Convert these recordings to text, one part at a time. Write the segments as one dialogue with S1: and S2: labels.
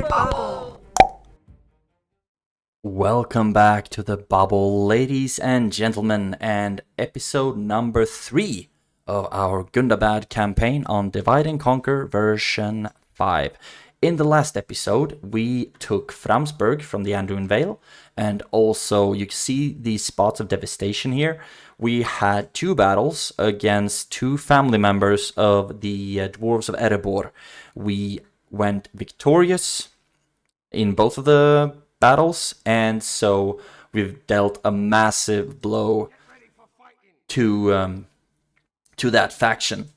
S1: Bubble. Welcome back to the Bubble, ladies and gentlemen, and episode number 3 of our Gundabad campaign on Divide and Conquer version 5. In the last episode, we took Framsburg from the Anduin Vale, and also you can see these spots of devastation here. We had 2 battles against 2 family members of the Dwarves of Erebor. We went victorious in both of the battles, and so we've dealt a massive blow to that faction.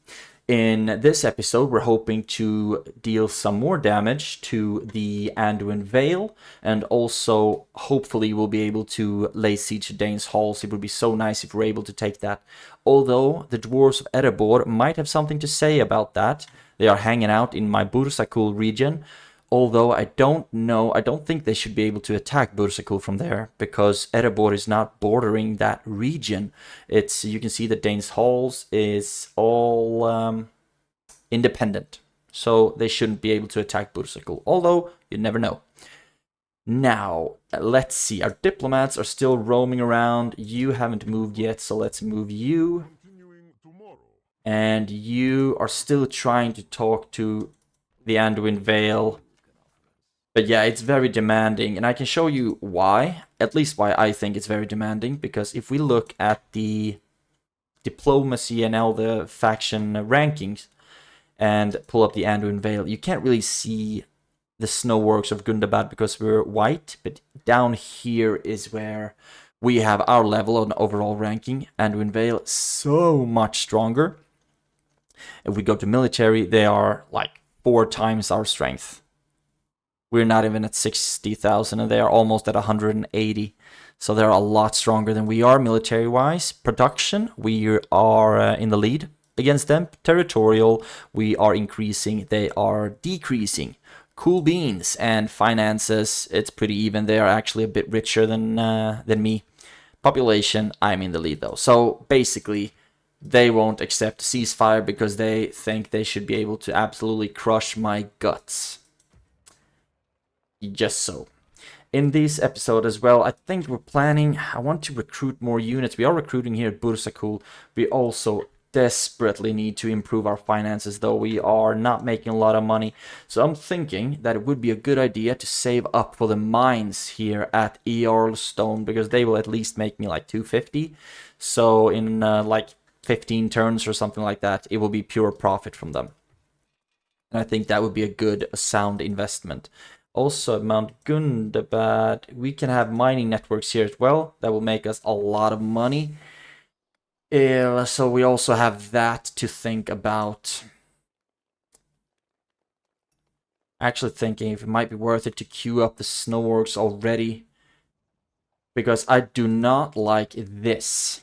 S1: In this episode, we're hoping to deal some more damage to the Anduin Vale, and also hopefully we'll be able to lay siege to DAINS halls. It would be so nice if we're able to take that. Although the Dwarves of Erebor might have something to say about that. They are hanging out in my Bursakul region. Although I don't think they should be able to attack Bursakul from there, because Erebor is not bordering that region. You can see that DAINS halls is all independent, so they shouldn't be able to attack Bursakul, although you never know. Now, let's see, our diplomats are still roaming around. You haven't moved yet, so let's move you. And you are still trying to talk to the Anduin Vale. But yeah, it's very demanding, and I can show you why, at least why I think it's very demanding, because if we look at the diplomacy and all the faction rankings, and pull up the Anduin Vale, you can't really see the snowworks of Gundabad because we're white, but down here is where we have our level of overall ranking. Anduin Vale, so much stronger. If we go to military, they are like 4 times our strength. We're not even at 60,000, and they are almost at 180. So they're a lot stronger than we are military-wise. Production, we are in the lead against them. Territorial, we are increasing. They are decreasing. Cool beans and finances, it's pretty even. They are actually a bit richer than me. Population, I'm in the lead though. So basically, they won't accept ceasefire because they think they should be able to absolutely crush my guts. Just so. In this episode as well, I think I want to recruit more units. We are recruiting here at Bursakul. We also desperately need to improve our finances, though we are not making a lot of money. So I'm thinking that it would be a good idea to save up for the mines here at Earlstone, because they will at least make me like 250. So in like 15 turns or something like that, it will be pure profit from them. And I think that would be a sound investment. Also, Mount Gundabad, we can have mining networks here as well. That will make us a lot of money. So we also have that to think about. Actually thinking if it might be worth it to queue up the snowworks already, because I do not like this.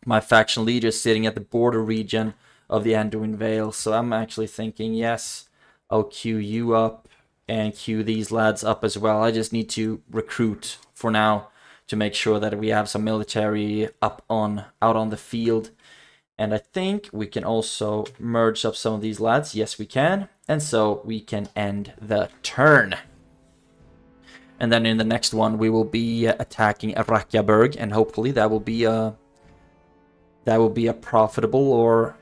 S1: My faction leader is sitting at the border region of the Anduin Vale, so I'm actually thinking, yes, I'll queue you up and queue these lads up as well. I just need to recruit for now to make sure that we have some military out on the field. And I think we can also merge up some of these lads. Yes, we can. And so we can end the turn. And then in the next one, we will be attacking Rakjaberg, and hopefully that will be a profitable, or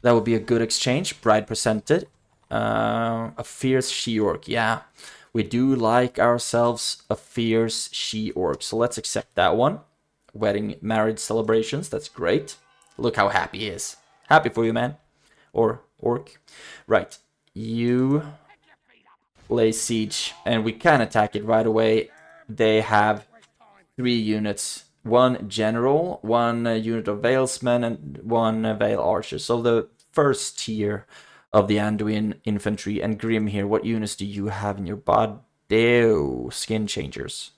S1: that will be a good exchange. Bride presented. A fierce she-orc, yeah. We do like ourselves a fierce she-orc, so let's accept that one. Wedding, marriage celebrations, that's great. Look how happy he is. Happy for you, man. Or orc. Right, you lay siege, and we can attack it right away. They have 3 units. 1 general, 1 unit of Valesmen, and 1 Vale archer. So the first tier of the Anduin infantry. And Grim here, what units do you have in your bod? Ew, skin changers.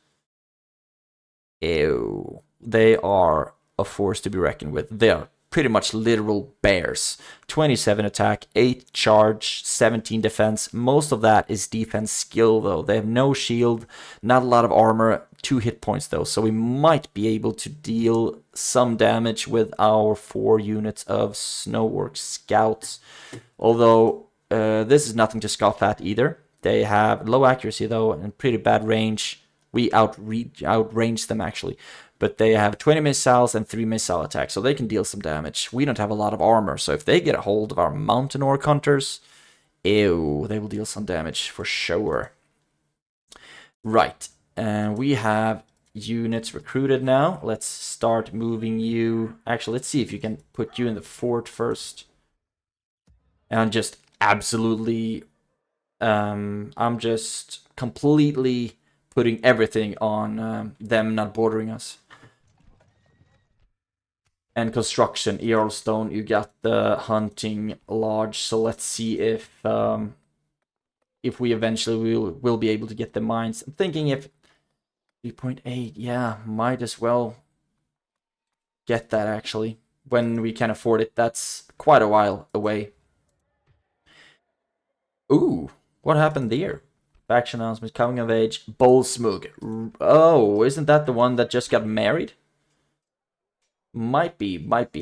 S1: Ew. They are a force to be reckoned with. They are pretty much literal bears. 27 attack, 8 charge, 17 defense. Most of that is defense skill, though. They have no shield, not a lot of armor, 2 hit points, though. So we might be able to deal some damage with our 4 units of Snowwork Scouts. Although, this is nothing to scoff at either. They have low accuracy though and pretty bad range. We outrange them actually. But they have 20 missiles and 3 missile attacks, so they can deal some damage. We don't have a lot of armor, so if they get a hold of our mountain orc hunters, ew, they will deal some damage for sure. Right, and we have units recruited now. Let's start moving you. Actually, let's see if you can put you in the fort first. And just absolutely, I'm just completely putting everything on them not bordering us. And construction, Earlstone, you got the hunting lodge, so let's see if we eventually will be able to get the mines. I'm thinking if 3.8, yeah, might as well get that actually. When we can afford it, that's quite a while away. Ooh, what happened there? Faction announcement, coming of age, Bolsmug. Oh, isn't that the one that just got married? Might be.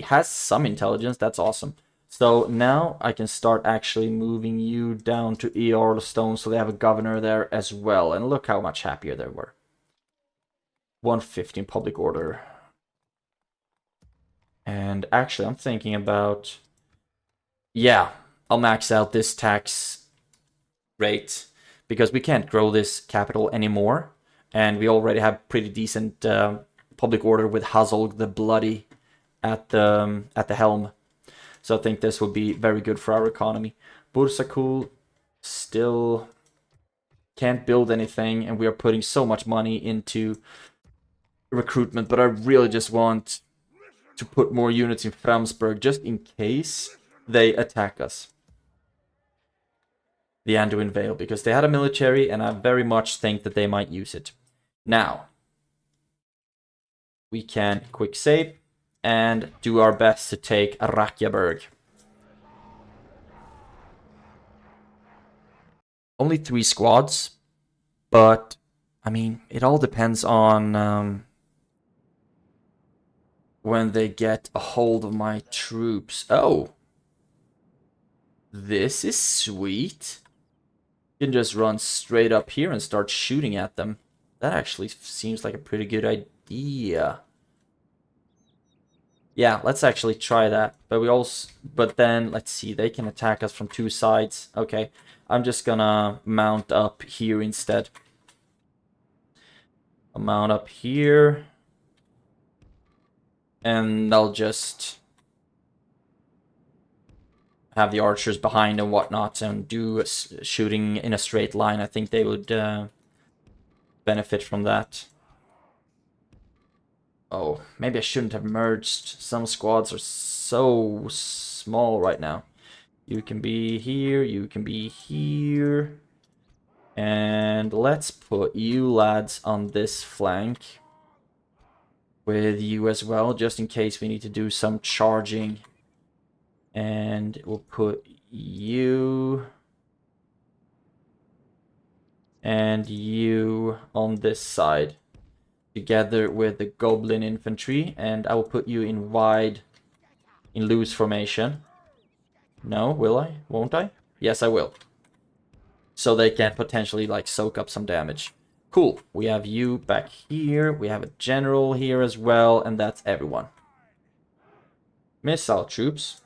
S1: Has some intelligence, that's awesome. So now I can start actually moving you down to Earlstone so they have a governor there as well. And look how much happier they were. 115 public order. And actually I'm thinking about... Yeah, I'll max out this tax rate because we can't grow this capital anymore. And we already have pretty decent public order with Azog the Bloody at the helm. So I think this will be very good for our economy. Bursakul still can't build anything, and we are putting so much money into recruitment, but I really just want to put more units in Framsburg just in case they attack us. The Anduin Vale, because they had a military, and I very much think that they might use it. Now, we can quick save and do our best to take Rakyaberg. Only 3 squads, but I mean, it all depends on when they get a hold of my troops. Oh, this is sweet. You can just run straight up here and start shooting at them. That actually seems like a pretty good idea. Yeah, let's actually try that. But then let's see, they can attack us from 2 sides. Okay, I'm just gonna mount up here instead. I'll mount up here. And I'll just have the archers behind and whatnot and do shooting in a straight line. I think they would benefit from that. Oh, maybe I shouldn't have merged. Some squads are so small right now. You can be here, you can be here. And let's put you lads on this flank. With you as well, just in case we need to do some charging. And we'll put you and you on this side together with the goblin infantry, and I will put you in loose formation. No, will I? Won't I? Yes, I will. So they can potentially like soak up some damage. Cool. We have you back here. We have a general here as well, and that's everyone. Missile troops.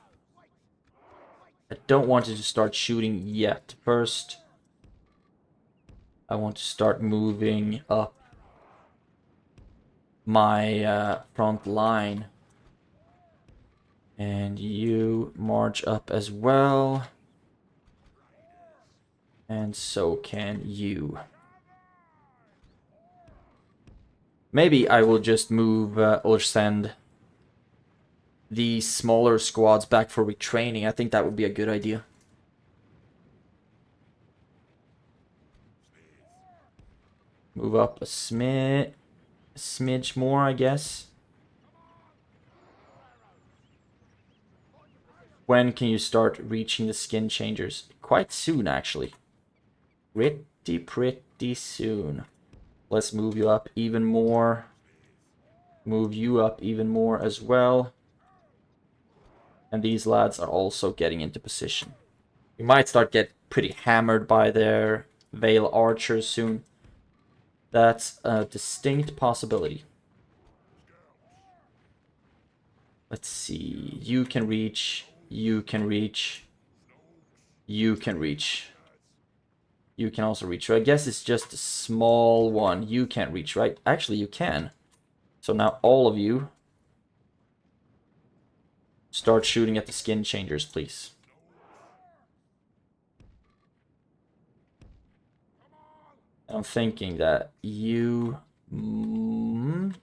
S1: I don't want to start shooting yet. First, I want to start moving up my front line. And you march up as well. And so can you. Maybe I will just move or send the smaller squads back for retraining. I think that would be a good idea. Move up a smidge more, I guess. When can you start reaching the skin changers? Quite soon, actually. Pretty soon. Let's move you up even more. Move you up even more as well. And these lads are also getting into position. We might start get pretty hammered by their Veil archers soon. That's a distinct possibility. Let's see. You can reach. You can reach. You can reach. You can also reach. So I guess it's just a small one. You can't reach, right? Actually, you can. So now all of you start shooting at the skin changers, please. I'm thinking that you...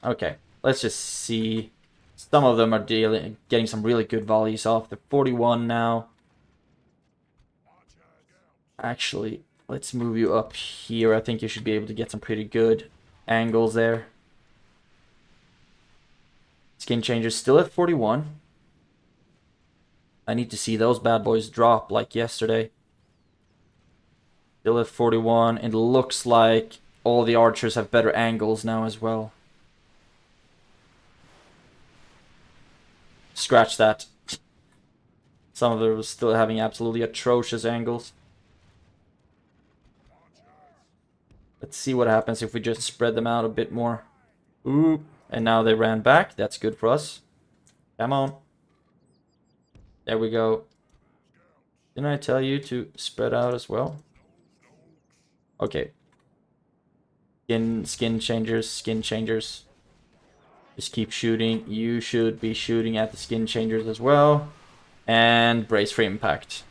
S1: okay, let's just see. Some of them are getting some really good volleys off. They're 41 now. Actually, let's move you up here. I think you should be able to get some pretty good angles there. Skin changers still at 41. I need to see those bad boys drop like yesterday. Still at 41. It looks like all the archers have better angles now as well. Scratch that. Some of them are still having absolutely atrocious angles. Let's see what happens if we just spread them out a bit more. Ooh, and now they ran back. That's good for us. Come on. There we go. Didn't I tell you to spread out as well? Okay. Skin changers, skin changers. Just keep shooting. You should be shooting at the skin changers as well. And brace for impact.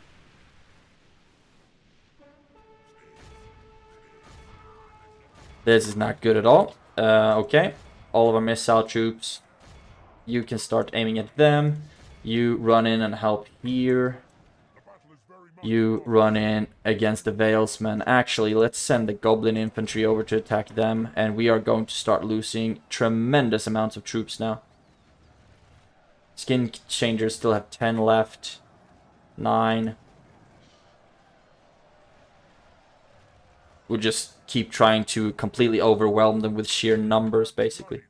S1: This is not good at all. Okay. All of our missile troops. You can start aiming at them. You run in and help here. You run in against the Veilsmen. Actually, let's send the Goblin infantry over to attack them. And we are going to start losing tremendous amounts of troops now. Skin changers still have 10 left. 9. We'll just keep trying to completely overwhelm them with sheer numbers, basically.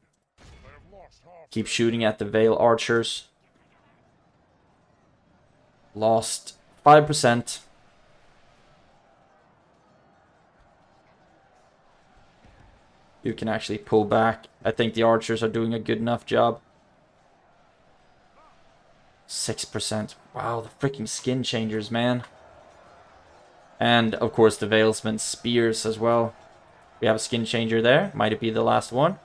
S1: Keep shooting at the Veil archers. Lost 5%. You can actually pull back. I think the archers are doing a good enough job. 6%. Wow, the freaking skin changers, man. And, of course, the Veilsman's spears as well. We have a skin changer there. Might it be the last one?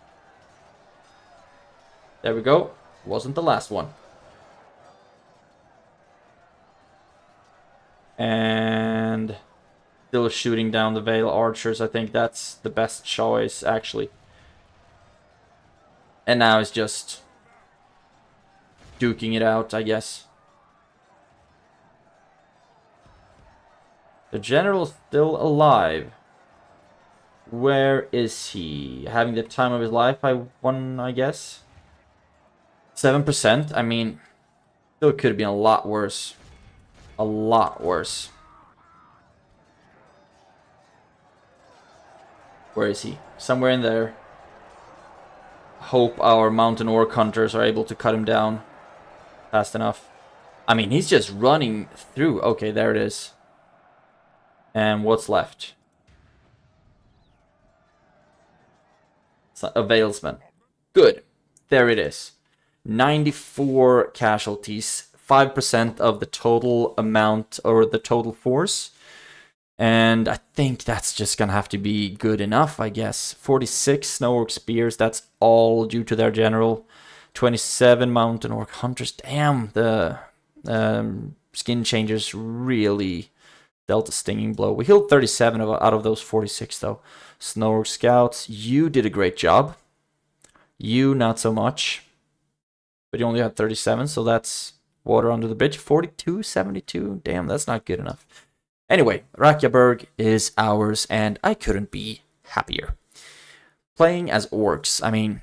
S1: There we go. Wasn't the last one. And still shooting down the Veil archers. I think that's the best choice, actually. And now it's just duking it out, I guess. The general's still alive. Where is he? Having the time of his life, I guess. 7%. I mean, still could have been a lot worse. A lot worse. Where is he? Somewhere in there. Hope our mountain orc hunters are able to cut him down fast enough. I mean, he's just running through. Okay, there it is. And what's left? A Veilsman. Good. There it is. 94 casualties. 5% of the total amount, or the total force. And I think that's just gonna have to be good enough, I guess. 46 snow orc spears. That's all due to their general. 27 mountain orc hunters. Damn, the skin changers really dealt a stinging blow. We healed 37 out of those 46, though. Snow orc scouts, you did a great job. You, not so much. But you only had 37, so that's water under the bridge. 42, 72. Damn, that's not good enough. Anyway, Rakyaberg is ours, and I couldn't be happier. Playing as orcs, I mean,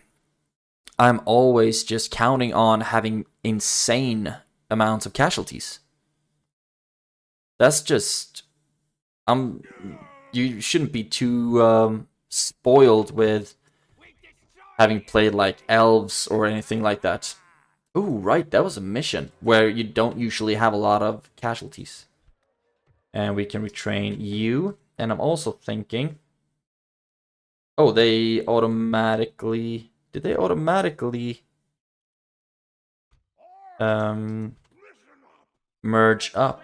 S1: I'm always just counting on having insane amounts of casualties. That's just... you shouldn't be too spoiled with having played like Elves or anything like that. Ooh, right, that was a mission where you don't usually have a lot of casualties. And we can retrain you. And I'm also thinking... Oh, they automatically... Did they automatically... merge up?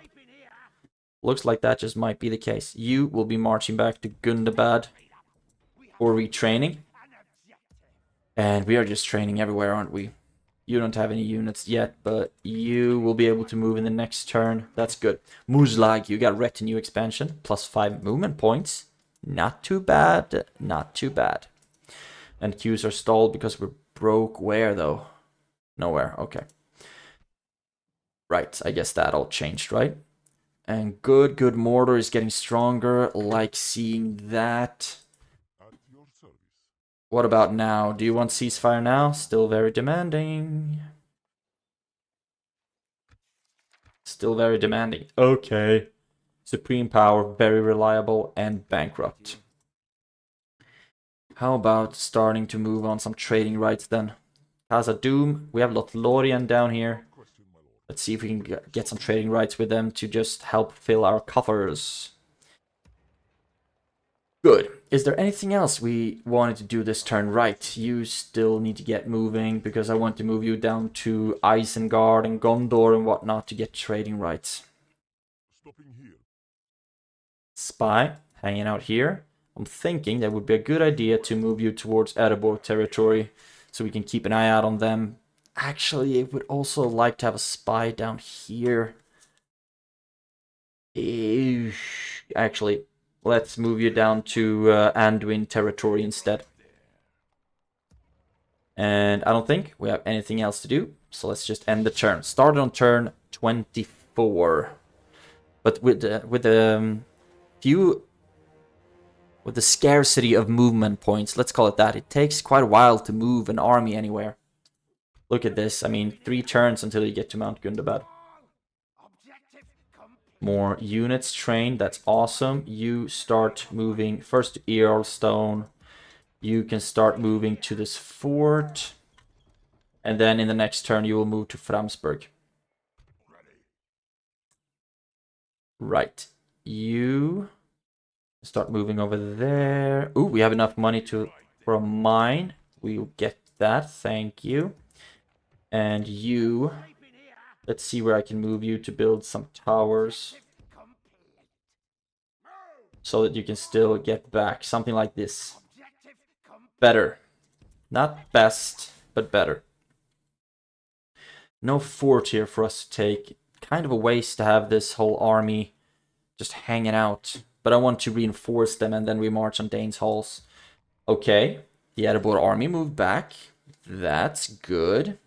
S1: Looks like that just might be the case. You will be marching back to Gundabad for retraining. And we are just training everywhere, aren't we? You don't have any units yet, but you will be able to move in the next turn. That's good. Muzlag, you got retinue expansion. +5 movement points. Not too bad. Not too bad. And queues are stalled because we're broke. Where, though? Nowhere. Okay. Right. I guess that all changed, right? And good mortar is getting stronger. Like seeing that. What about now? Do you want ceasefire now? Still very demanding. Still very demanding. Okay. Supreme power, very reliable, and bankrupt. How about starting to move on some trading rights then? Khazad-dûm, we have Lothlorien down here. Let's see if we can get some trading rights with them to just help fill our coffers. Good. Is there anything else we wanted to do this turn? Right, you still need to get moving because I want to move you down to Isengard and Gondor and whatnot to get trading rights. Spy, hanging out here. I'm thinking that would be a good idea to move you towards Erebor territory so we can keep an eye out on them. Actually, I would also like to have a spy down here. Actually, let's move you down to Anduin territory instead. And I don't think we have anything else to do, so let's just end the turn. Started on turn 24. But with the scarcity of movement points, let's call it that, it takes quite a while to move an army anywhere. Look at this, I mean, 3 turns until you get to Mount Gundabad. More units trained, that's awesome. You start moving first to Earlstone. You can start moving to this fort. And then in the next turn you will move to Framsburg. Right. You start moving over there. Ooh, we have enough money for a mine. We'll get that, thank you. And you... Let's see where I can move you to build some towers. So that you can still get back. Something like this. Better. Not best, but better. No fort here for us to take. Kind of a waste to have this whole army just hanging out. But I want to reinforce them and then we march on Dane's halls. Okay. The Erebor army moved back. That's good.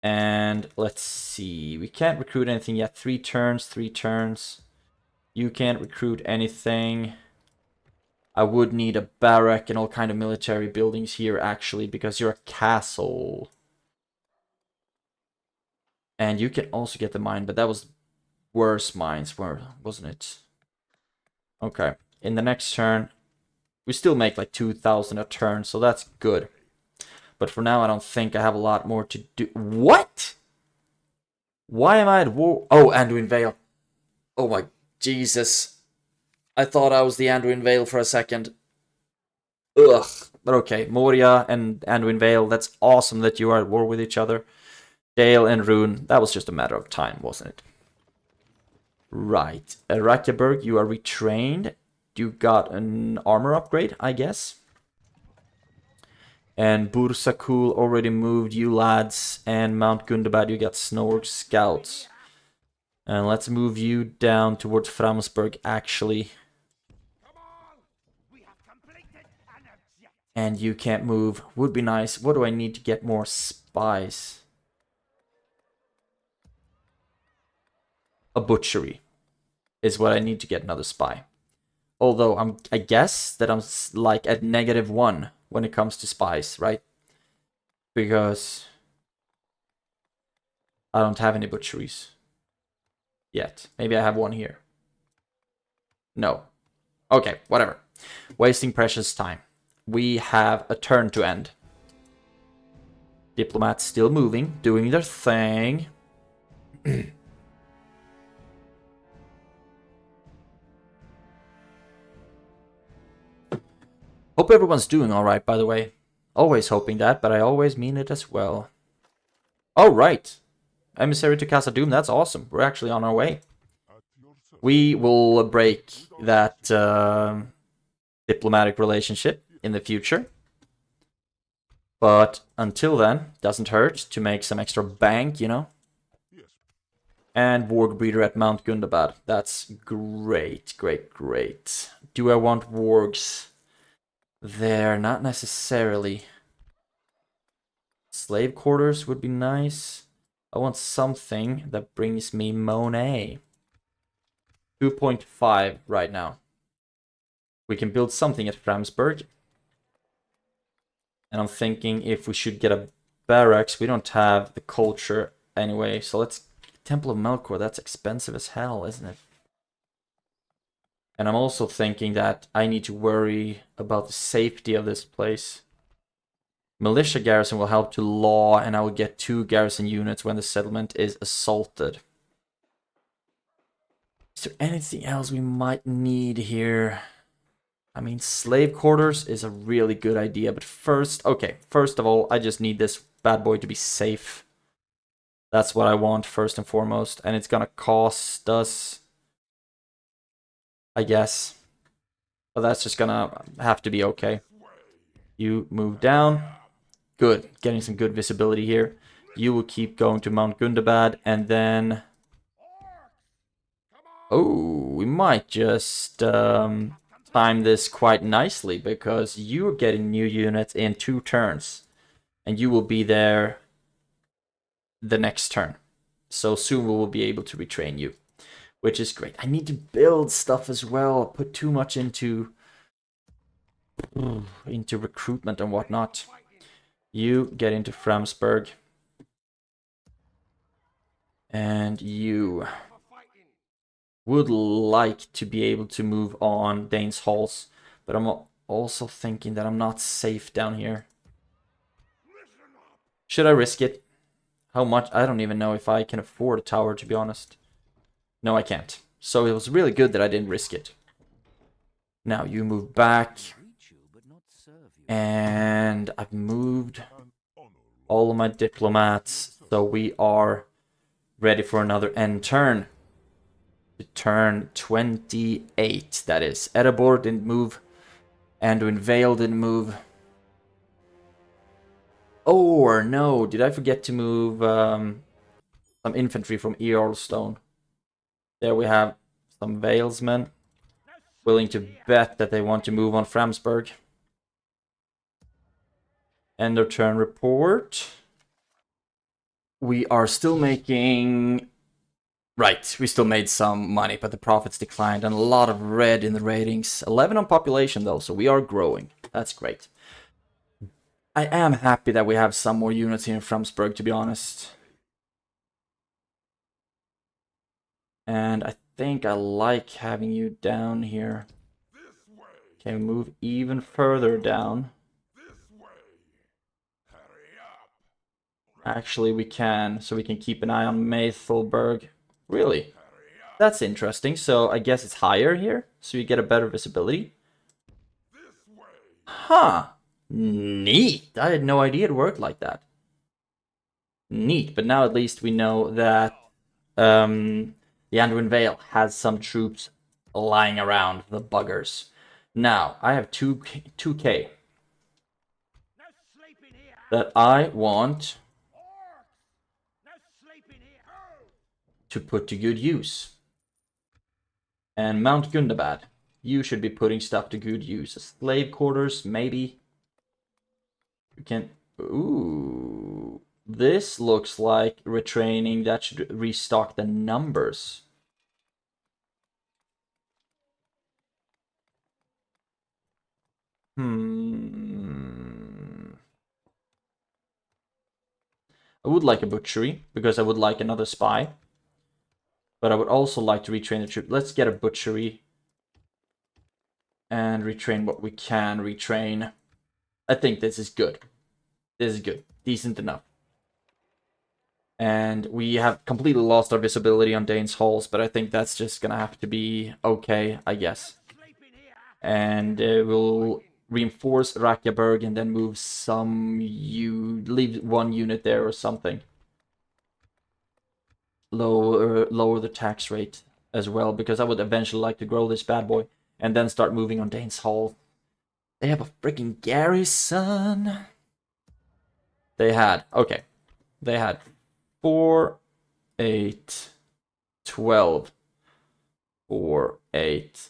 S1: And let's see. We can't recruit anything yet. 3 turns, 3 turns. You can't recruit anything. I would need a barrack and all kind of military buildings here, actually, because you're a castle. And you can also get the mine, but that was worse mines, wasn't it? Okay. In the next turn, we still make like 2,000 a turn, so that's good. But for now, I don't think I have a lot more to do. What? Why am I at war? Oh, Anduin Vale. Oh my Jesus. I thought I was the Anduin Vale for a second. Ugh. But okay, Moria and Anduin Vale, that's awesome that you are at war with each other. Dale and Rune, that was just a matter of time, wasn't it? Right. Rakeberg, you are retrained. You got an armor upgrade, I guess. And Bursakul already moved you lads. And Mount Gundabad, you got Snorg scouts. And let's move you down towards Framsburg, actually. And you can't move. Would be nice. What do I need to get more spies? A butchery is what I need to get another spy. Although I guess that I'm like at -1 when it comes to spies, right? Because I don't have any butcheries yet. Maybe I have one here. No. Okay, whatever. Wasting precious time. We have a turn to end. Diplomats still moving, doing their thing. Hope everyone's doing alright, by the way. Always hoping that, but I always mean it as well. Alright. Emissary to Casa Doom, that's awesome. We're actually on our way. We will break that diplomatic relationship in the future. But until then, doesn't hurt to make some extra bank, you know? And Warg Breeder at Mount Gundabad. That's great, great, great. Do I want wargs there? Not necessarily. Slave quarters would be nice. I want something that brings me Monet. 2.5 right now. We can build something at Framsburg. And I'm thinking if we should get a barracks. We don't have the culture anyway. So let's... Temple of Melkor, that's expensive as hell, isn't it? And I'm also thinking that I need to worry about the safety of this place. Militia garrison will help to law, and I will get 2 garrison units when the settlement is assaulted. Is there anything else we might need here? I mean, slave quarters is a really good idea, but first of all, I just need this bad boy to be safe. That's what I want first and foremost, and it's gonna cost us, I guess. But that's just gonna have to be okay. You move down. Good, getting some good visibility here. You will keep going to Mount Gundabad, and then... Oh, we might just time this quite nicely, because you're getting new units in 2 turns. And you will be there the next turn. So soon we will be able to retrain you, which is great. I need to build stuff as well. Put too much into recruitment and whatnot. You get into Framsburg. And you would like to be able to move on DAINS halls, but I'm also thinking that I'm not safe down here. Should I risk it? How much? I don't even know if I can afford a tower, to be honest. No, I can't. So it was really good that I didn't risk it. Now you move back. And I've moved all of my diplomats. So we are ready for another end turn. Turn 28, that is. Erebor didn't move. Anduin Vale didn't move. Oh, or no, did I forget to move some infantry from Earlstone? There we have some Valesmen willing to bet that they want to move on Framsburg. End of turn report. We are still making... Right, we still made some money, but the profits declined, and a lot of red in the ratings. 11 on population, though, so we are growing. That's great. I am happy that we have some more units here in Framsburg, to be honest. And I think I like having you down here. Can we move even further down? Actually, we can, so we can keep an eye on Maythelberg. Really? That's interesting. So I guess it's higher here, so you get a better visibility. Huh. Neat. I had no idea it worked like that. Neat. But now at least we know that the Anduin Vale has some troops lying around, the buggers. Now, I have 2k that I want to put to good use. And Mount Gundabad, you should be putting stuff to good use. Slave quarters, maybe. You can... Ooh. This looks like retraining. That should restock the numbers. I would like a butchery, because I would like another spy. But I would also like to retrain the troop. Let's get a butchery. And retrain what we can retrain. I think this is good. This is good. Decent enough. And we have completely lost our visibility on DAINS halls, but I think that's just gonna have to be okay, I guess. And we'll reinforce Rakyaberg and then move some... leave one unit there or something. Lower the tax rate as well, because I would eventually like to grow this bad boy. And then start moving on Dane's Hall. They have a freaking garrison. They had... Okay. They had 4, 8, 12, 4, 8,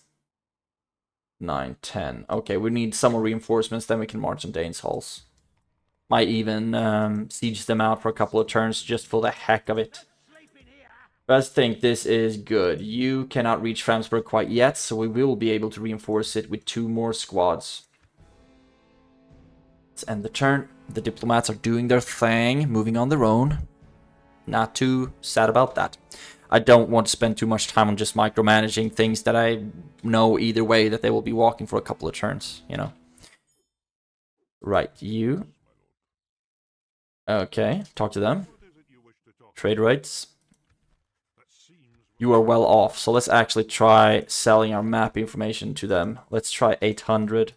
S1: 9, 10. Okay, we need some more reinforcements, then we can march on Dane's Halls. Might even siege them out for a couple of turns just for the heck of it. But I think this is good. You cannot reach Framsburg quite yet, so we will be able to reinforce it with 2 more squads. Let's end the turn. The diplomats are doing their thing, moving on their own. Not too sad about that. I don't want to spend too much time on just micromanaging things that I know either way that they will be walking for a couple of turns, you know. Right, you. Okay, talk to them. Trade rights. You are well off, so let's actually try selling our map information to them. Let's try 800,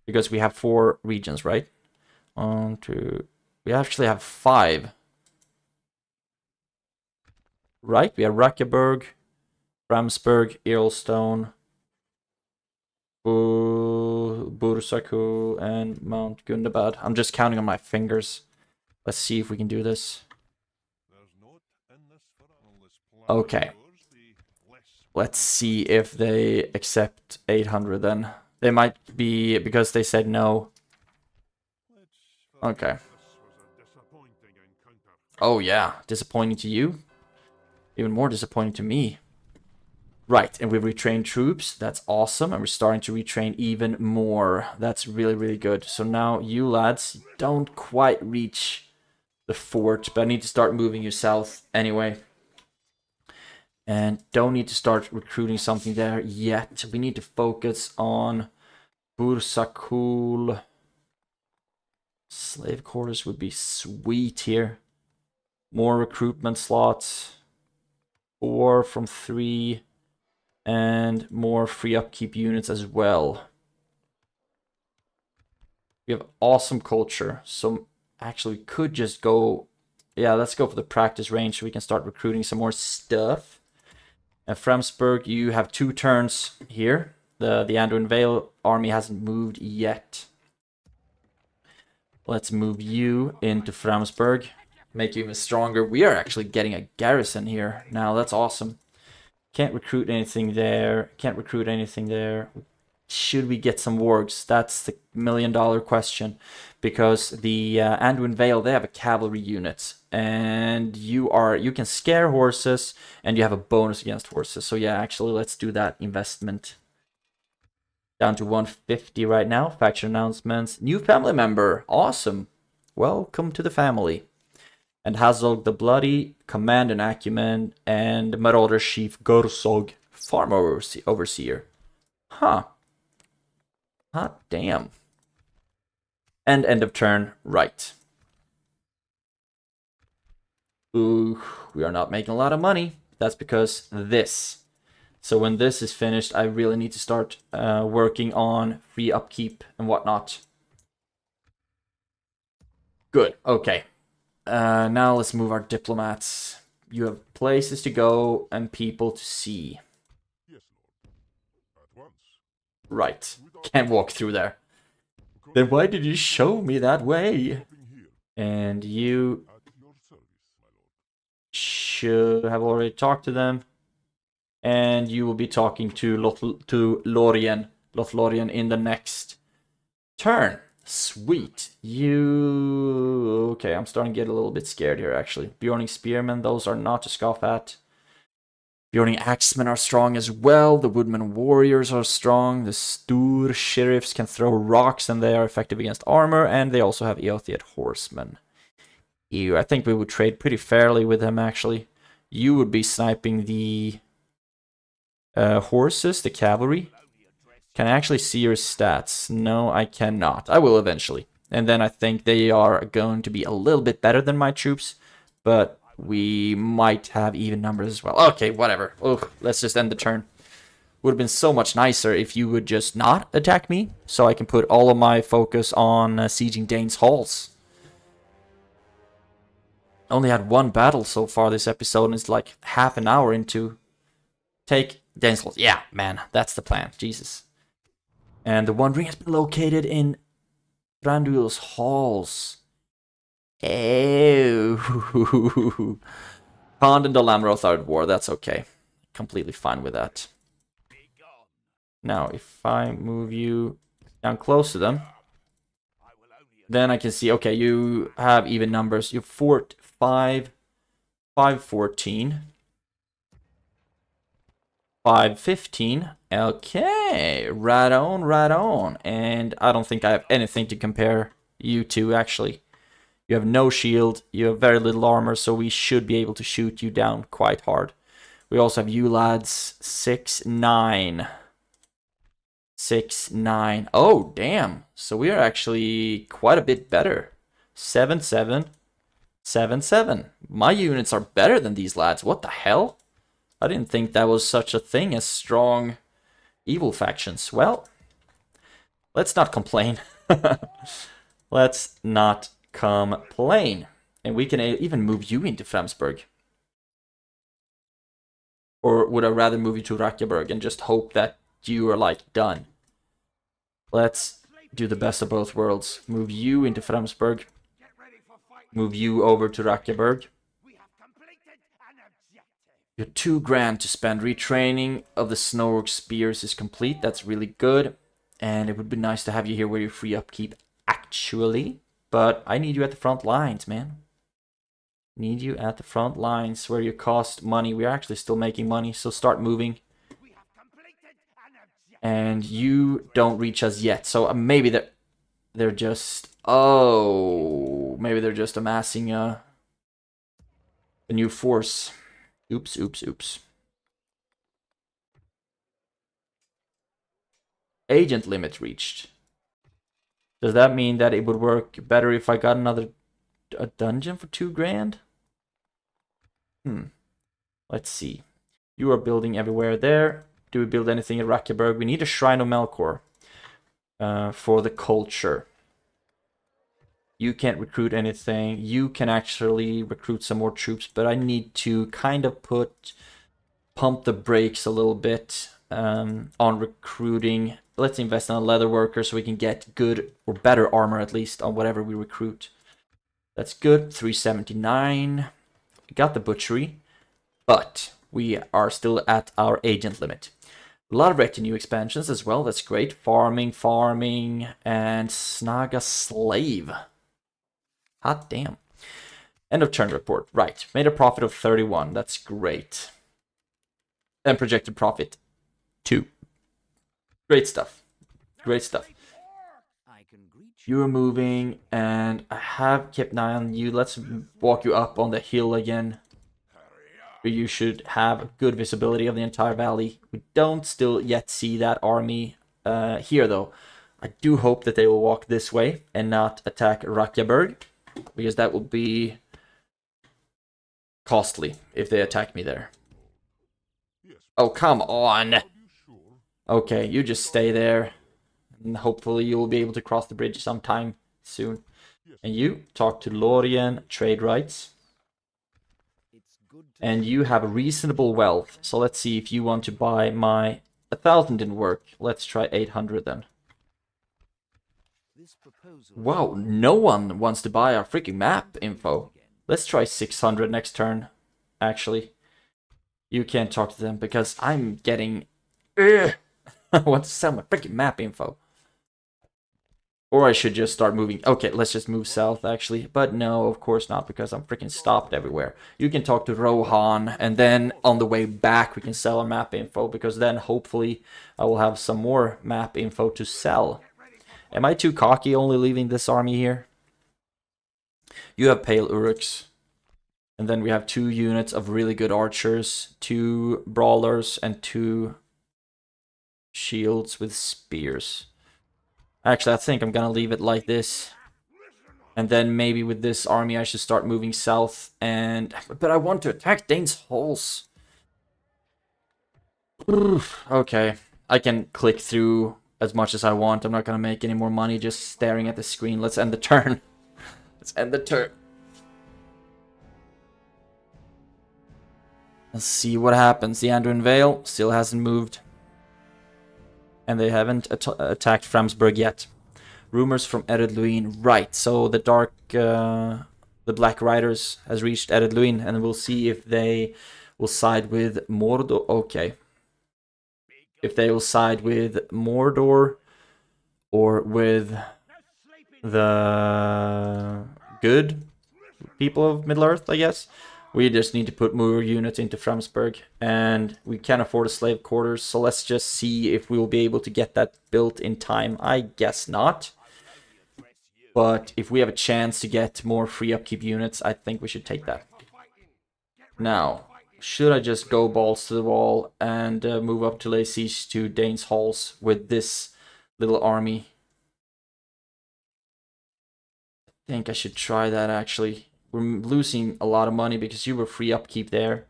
S1: because we have 4 regions, right? 1, 2... We actually have 5. Right, we have Rakyaberg, Framsburg, Earlstone, Bursaku, and Mount Gundabad. I'm just counting on my fingers. Let's see if we can do this. Okay. Let's see if they accept 800 then. They might be, because they said no. Okay. Oh yeah, disappointing to you? Even more disappointing to me. Right, and we've retrained troops. That's awesome. And we're starting to retrain even more. That's really, really good. So now you lads don't quite reach the fort, but I need to start moving you south anyway. And don't need to start recruiting something there yet. We need to focus on Bursakul. Slave quarters would be sweet here. More recruitment slots. 4 from 3. And more free upkeep units as well. We have awesome culture. So actually we could just go... Yeah, let's go for the practice range so we can start recruiting some more stuff. And Framsburg, you have 2 turns here. The Anduin Vale army hasn't moved yet. Let's move you into Framsburg. Make you even stronger. We are actually getting a garrison here now. That's awesome. Can't recruit anything there. Can't recruit anything there. Should we get some wargs? That's the $1,000,000 question. Because the Anduin Vale, they have a cavalry unit. And you can scare horses, and you have a bonus against horses. So yeah, actually, let's do that investment. Down to 150 right now. Faction announcements. New family member. Awesome. Welcome to the family. And Azog the Bloody, Command and Acumen, and Marauder Chief Gorsog, Farm Overseer. Huh. Hot damn. And end of turn, right. Ooh, we are not making a lot of money. That's because this. So when this is finished, I really need to start working on free upkeep and whatnot. Good, okay. Now let's move our diplomats. You have places to go and people to see.
S2: Yes, Lord. At once.
S1: Right. Can't walk through there. Then why did you show me that way? And you should have already talked to them. And you will be talking to Lothlorien in the next turn. Sweet. You... Okay, I'm starting to get a little bit scared here, actually. Bjorning Spearmen, those are not to scoff at. Bjorning Axemen are strong as well. The Woodman Warriors are strong. The Stur Sheriffs can throw rocks, and they are effective against armor. And they also have Eothiat Horsemen. You, I think we would trade pretty fairly with them, actually. You would be sniping the horses, the cavalry. Can I actually see your stats? No, I cannot. I will eventually. And then I think they are going to be a little bit better than my troops. But we might have even numbers as well. Okay, whatever. Oh, let's just end the turn. Would have been so much nicer if you would just not attack me, so I can put all of my focus on sieging Dane's halls. Only had one battle so far this episode, and it's like half an hour into. Take Dane's halls. Yeah, man, that's the plan. Jesus. And the One Ring has been located in Thranduil's halls. Oh. Kond and Dalamroth are at war. That's okay. Completely fine with that. Now, if I move you down close to them, then I can see, okay, you have even numbers. You have 5, 14, 15. Okay, right on, right on. And I don't think I have anything to compare you to, actually. You have no shield, you have very little armor, so we should be able to shoot you down quite hard. We also have you lads, 6, 9. 6, 9. Oh, damn. So we are actually quite a bit better. 7, 7. 7, 7. My units are better than these lads. What the hell? I didn't think that was such a thing as strong evil factions. Well, let's not complain. Let's not complain. And we can even move you into Framsburg. Or would I rather move you to Rakjaberg and just hope that you are, like, done? Let's do the best of both worlds. Move you into Framsburg. Move you over to Rakjaberg. You're 2 grand to spend. Retraining of the Snow Orc Spears is complete. That's really good. And it would be nice to have you here where you're free upkeep, actually. But I need you at the front lines, man. Need you at the front lines where you cost money. We're actually still making money, so start moving. And you don't reach us yet, so maybe they're just... Oh, maybe they're just amassing a new force. Oops, oops, oops. Agent limit reached. Does that mean that it would work better if I got a dungeon for 2 grand? Let's see. You are building everywhere there. Do we build anything at Rakjaberg? We need a Shrine of Melkor for the culture. You can't recruit anything. You can actually recruit some more troops, but I need to kind of pump the brakes a little bit on recruiting. Let's invest in a leather worker so we can get good or better armor at least on whatever we recruit. That's good. 379. We got the butchery, but we are still at our agent limit. A lot of retinue expansions as well. That's great. Farming, and Snaga Slave. Hot damn. End of turn report. Right. Made a profit of 31. That's great. And projected profit 2. Great stuff. Great stuff. You are moving, and I have kept an eye on you. Let's walk you up on the hill again. You should have good visibility of the entire valley. We don't still yet see that army here, though. I do hope that they will walk this way and not attack Rakjaberg, because that will be costly if they attack me there. Oh, come on! Okay, you just stay there, and hopefully you'll be able to cross the bridge sometime soon. And you talk to Lorien, trade rights. And you have a reasonable wealth, so let's see if you want to buy my... 1,000 didn't work. Let's try 800 then. Wow, no one wants to buy our freaking map info. Let's try 600 next turn, actually. You can't talk to them because I'm getting... I want to sell my freaking map info. Or I should just start moving. Okay, let's just move south, actually. But no, of course not, because I'm freaking stopped everywhere. You can talk to Rohan, and then on the way back, we can sell our map info, because then hopefully I will have some more map info to sell. Am I too cocky only leaving this army here? You have Pale Uruks. And then we have 2 units of really good archers, 2 brawlers, and 2 shields with spears. Actually, I think I'm gonna leave it like this. And then maybe with this army I should start moving south. But I want to attack Dane's halls. Okay, I can click through as much as I want. I'm not gonna make any more money just staring at the screen. Let's end the turn. Let's end the turn. Let's see what happens. The Anduin Vale still hasn't moved. And they haven't attacked Framsburg yet. Rumors from Ered Luin. Right, so the the Black Riders has reached Ered Luin, and we'll see if they will side with Mordor. Okay. If they will side with Mordor or with the good people of Middle-earth, I guess. We just need to put more units into Framsburg, and we can't afford a slave quarters, so let's just see if we will be able to get that built in time. I guess not. But if we have a chance to get more free upkeep units, I think we should take that. Now, should I just go balls to the wall and move up to lay siege to Dane's Halls with this little army? I think I should try that, actually. We're losing a lot of money because you were free upkeep there.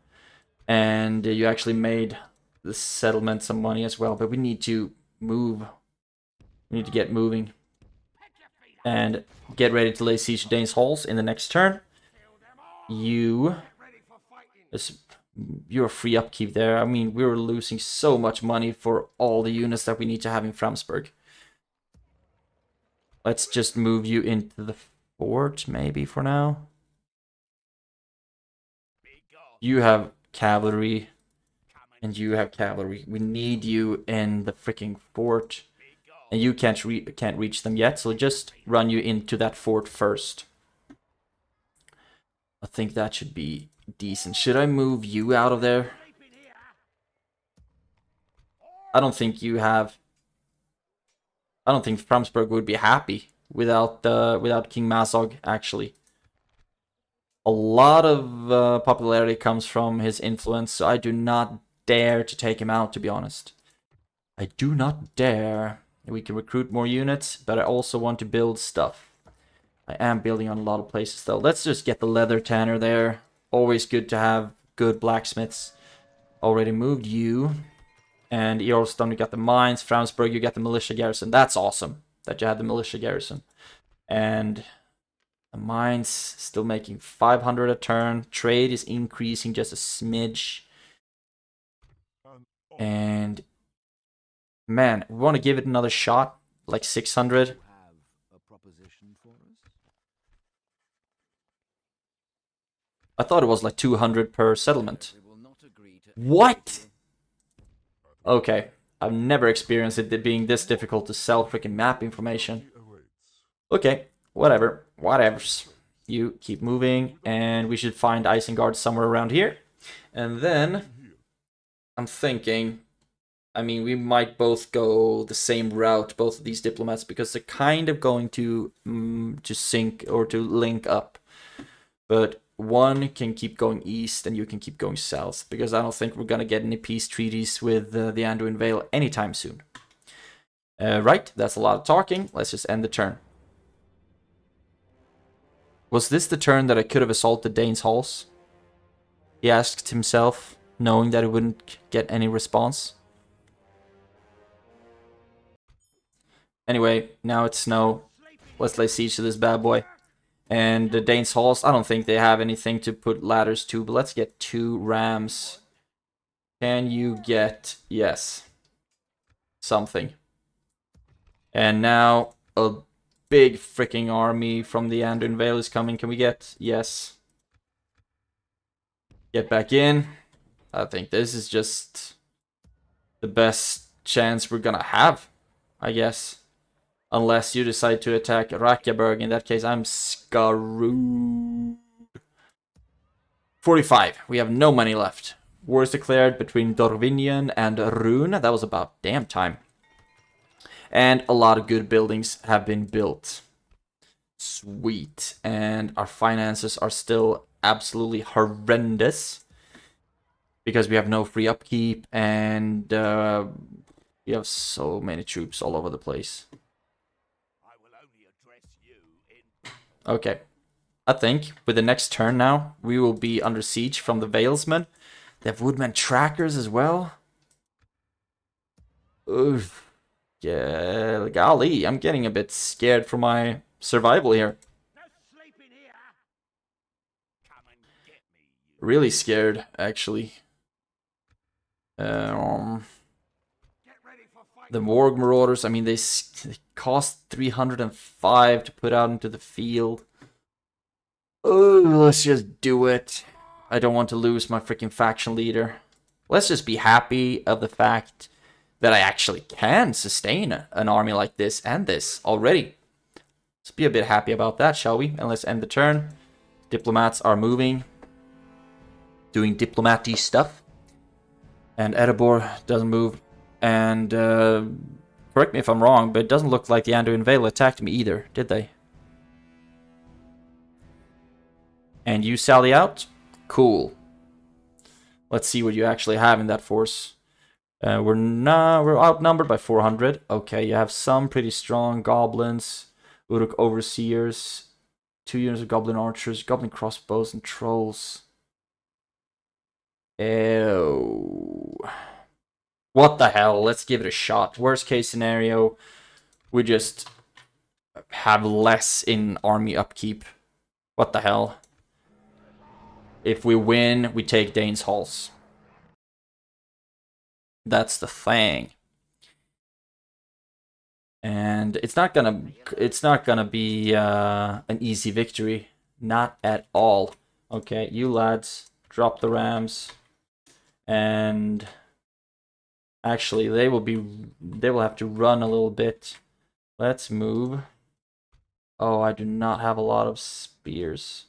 S1: And you actually made the settlement some money as well. But we need to move. We need to get moving. And get ready to lay siege to Dane's Halls in the next turn. You're free upkeep there. I mean, we're losing so much money for all the units that we need to have in Framsburg. Let's just move you into the fort, maybe, for now. You have cavalry, and you have cavalry. We need you in the freaking fort, and you can't reach them yet, so just run you into that fort first. I think that should be decent. Should I move you out of there? I don't think Framsburg would be happy without King Mazog, actually. A lot of popularity comes from his influence, so I do not dare to take him out, to be honest. I do not dare. We can recruit more units, but I also want to build stuff. I am building on a lot of places, though. Let's just get the leather tanner there. Always good to have good blacksmiths. Already moved you. And Earlstone, you got the mines. Framsburg, you got the militia garrison. That's awesome that you had the militia garrison. And the mines still making 500 a turn. Trade is increasing just a smidge. And man, we want to give it another shot, like 600. I thought it was like 200 per settlement. What? Okay, I've never experienced it being this difficult to sell freaking map information. Okay, whatever. Whatevers. You keep moving, and we should find Isengard somewhere around here. And then, I'm thinking, I mean, we might both go the same route, both of these diplomats, because they're kind of going to sync or to link up. But one can keep going east, and you can keep going south, because I don't think we're gonna get any peace treaties with the Anduin Vale anytime soon. Right, that's a lot of talking. Let's just end the turn. Was this the turn that I could have assaulted Dane's Halls? He asked himself, knowing that he wouldn't get any response. Anyway, now it's snow. Let's lay siege to this bad boy. And the Dane's Halls, I don't think they have anything to put ladders to, but let's get 2 rams. Can you get... yes. Something. And now a big freaking army from the Anduin Vale is coming. Can we get... yes. Get back in. I think this is just the best chance we're gonna have, I guess. Unless you decide to attack Rakjaberg. In that case, I'm screwed. 45. We have no money left. War is declared between Dorvinian and Rune. That was about damn time. And a lot of good buildings have been built. Sweet. And our finances are still absolutely horrendous. Because we have no free upkeep. And we have so many troops all over the place. Okay. I think with the next turn now, we will be under siege from the Valesmen. They have Woodman trackers as well. Oof. Yeah, golly, I'm getting a bit scared for my survival here. Really scared, actually. The Morg Marauders, I mean, they cost 305 to put out into the field. Oh, let's just do it. I don't want to lose my freaking faction leader. Let's just be happy of the fact that I actually can sustain an army like this and this already. Let's be a bit happy about that, shall we? And let's end the turn. Diplomats are moving. Doing diplomaty stuff. And Erebor doesn't move. And correct me if I'm wrong, but it doesn't look like the Anduin Vale attacked me either, did they? And you sally out? Cool. Let's see what you actually have in that force. We're outnumbered by 400. Okay, you have some pretty strong goblins, Uruk overseers, 2 units of goblin archers, goblin crossbows, and trolls. Ew. What the hell? Let's give it a shot. Worst case scenario, we just have less in army upkeep. What the hell? If we win, we take Dane's Halls. That's the thing. And it's not gonna be an easy victory. Not at all. Okay, you lads, drop the rams. And actually they will have to run a little bit. Let's move. Oh, I do not have a lot of spears.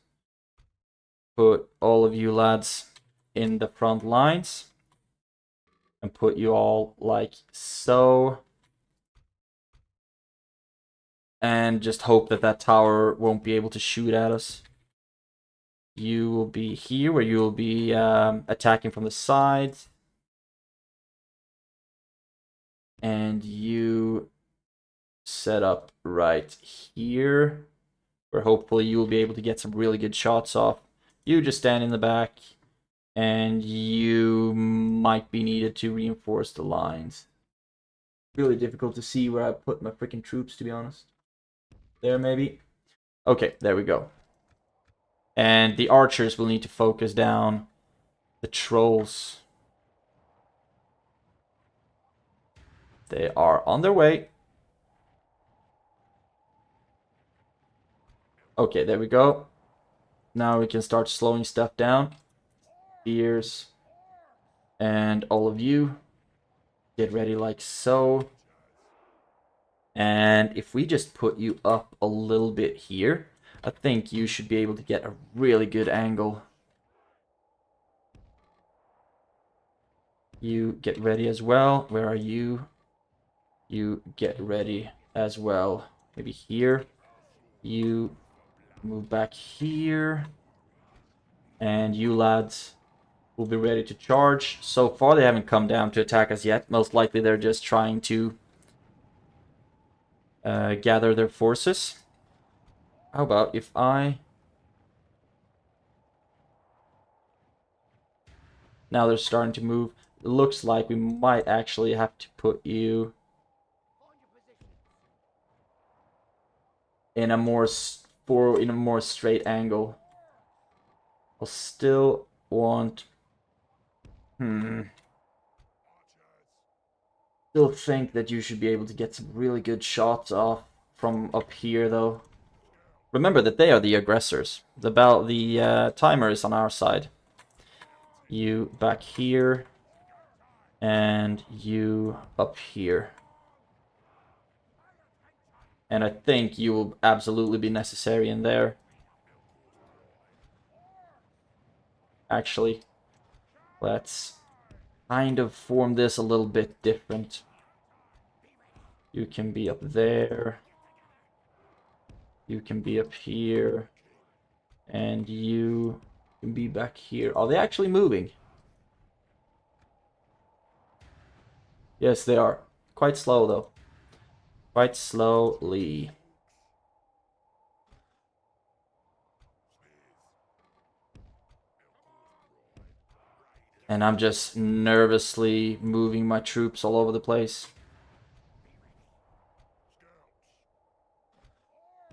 S1: Put all of you lads in the front lines. And put you all like so. And just hope that that tower won't be able to shoot at us. You will be here where you will be attacking from the sides. And you set up right here. Where hopefully you will be able to get some really good shots off. You just stand in the back. And you might be needed to reinforce the lines. Really difficult to see where I put my freaking troops, to be honest. There, maybe. Okay, there we go. And the archers will need to focus down the trolls. They are on their way. Okay, there we go. Now we can start slowing stuff down. Spears. And all of you, get ready like so. And if we just put you up a little bit here, I think you should be able to get a really good angle. You get ready as well. Where are you? You get ready as well. Maybe here. You move back here. And you lads will be ready to charge. So far they haven't come down to attack us yet. Most likely they're just trying to gather their forces. How about if I... Now they're starting to move. It looks like we might actually have to put you in a more straight angle. I'll still want... Still think that you should be able to get some really good shots off from up here, though. Remember that they are the aggressors. The timer is on our side. You back here. And you up here. And I think you will absolutely be necessary in there. Actually, let's kind of form this a little bit different. You can be up there. You can be up here. And you can be back here. Are they actually moving? Yes, they are. Quite slow, though. Quite slowly. And I'm just nervously moving my troops all over the place.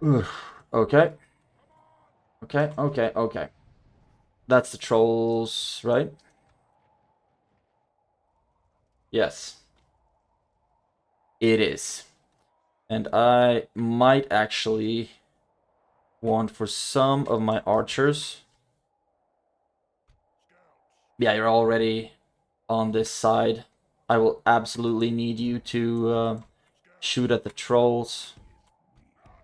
S1: Oof. Okay. Okay, okay, okay. That's the trolls, right? Yes. It is. And I might actually want for some of my archers. Yeah, you're already on this side. I will absolutely need you to shoot at the trolls.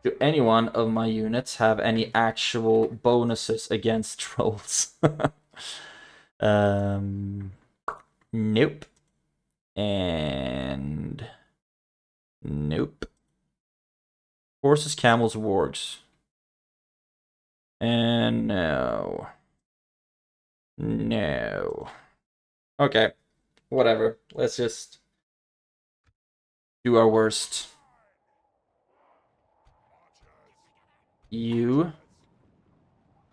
S1: Do any one of my units have any actual bonuses against trolls? Nope. And nope. Horses, camels, wargs. And no. No. Okay. Whatever. Let's just do our worst. You.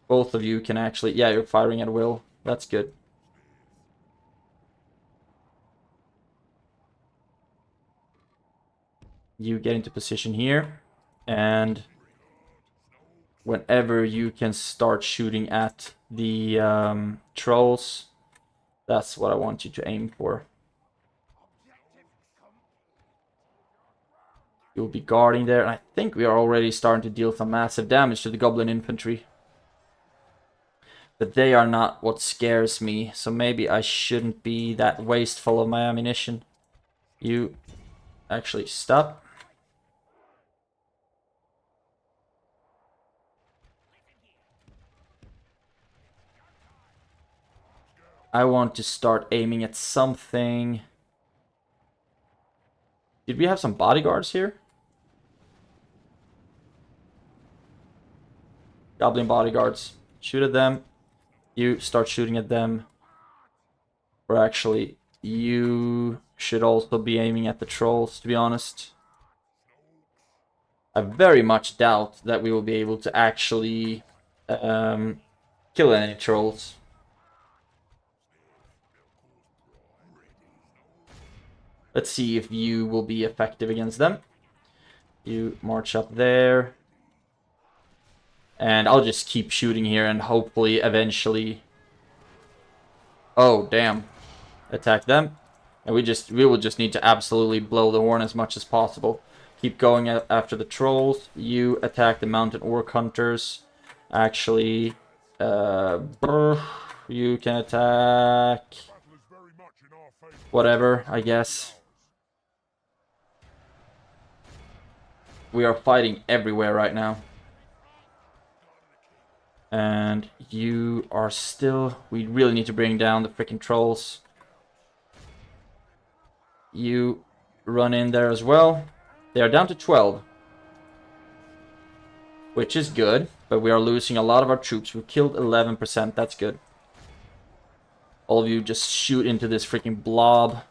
S1: Both of you can actually... Yeah, you're firing at will. That's good. You get into position here. And whenever you can start shooting at the trolls, that's what I want you to aim for. You'll be guarding there, and I think we are already starting to deal some massive damage to the goblin infantry. But they are not what scares me, so maybe I shouldn't be that wasteful of my ammunition. You actually stop. I want to start aiming at something. Did we have some bodyguards here? Goblin bodyguards. Shoot at them. You start shooting at them. Or actually, you should also be aiming at the trolls, to be honest. I very much doubt that we will be able to actually kill any trolls. Let's see if you will be effective against them. You march up there. And I'll just keep shooting here and hopefully eventually... Oh, damn. Attack them. And we will just need to absolutely blow the horn as much as possible. Keep going after the trolls. You attack the mountain orc hunters. Actually, you can attack... Whatever, I guess. We are fighting everywhere right now. And you are still... We really need to bring down the freaking trolls. You run in there as well. They are down to 12. Which is good, but we are losing a lot of our troops. We killed 11%, that's good. All of you just shoot into this freaking blob.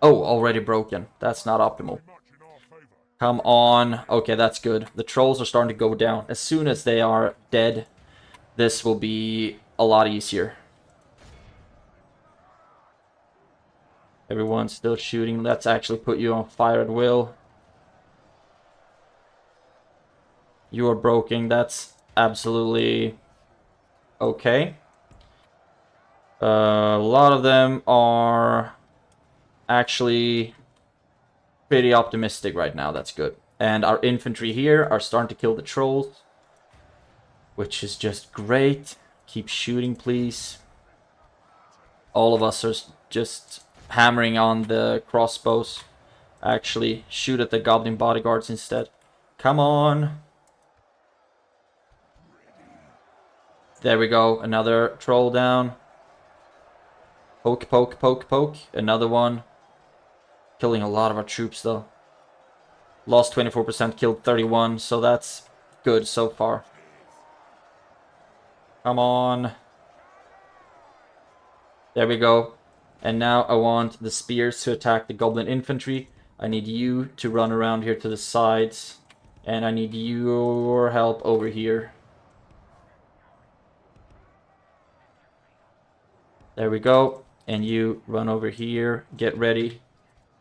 S1: Oh, already broken. That's not optimal. Come on. Okay, that's good. The trolls are starting to go down. As soon as they are dead, this will be a lot easier. Everyone's still shooting. Let's actually put you on fire at will. You are broken. That's absolutely okay. A lot of them are actually pretty optimistic right now. That's good. And our infantry here are starting to kill the trolls, which is just great. Keep shooting, please. All of us are just hammering on the crossbows. Actually, shoot at the goblin bodyguards instead. Come on. There we go. Another troll down. Poke, poke, poke, poke. Another one. Killing a lot of our troops, though. Lost 24%, killed 31, so that's good so far. Come on. There we go. And now I want the spears to attack the goblin infantry. I need you to run around here to the sides. And I need your help over here. There we go. and you run over here, get ready.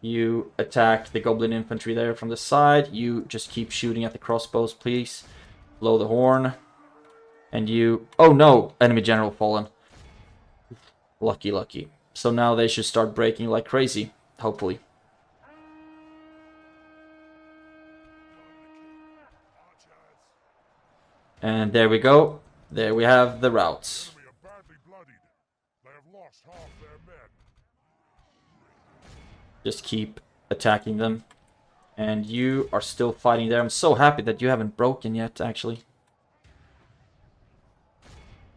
S1: You attack the goblin infantry there from the side. You just keep shooting at the crossbows, please. Blow the horn. And you... Oh no! Enemy general fallen. Lucky, lucky. So now they should start breaking like crazy, hopefully. And there we go. There we have the routes. Just keep attacking them. And you are still fighting there. I'm so happy that you haven't broken yet, actually.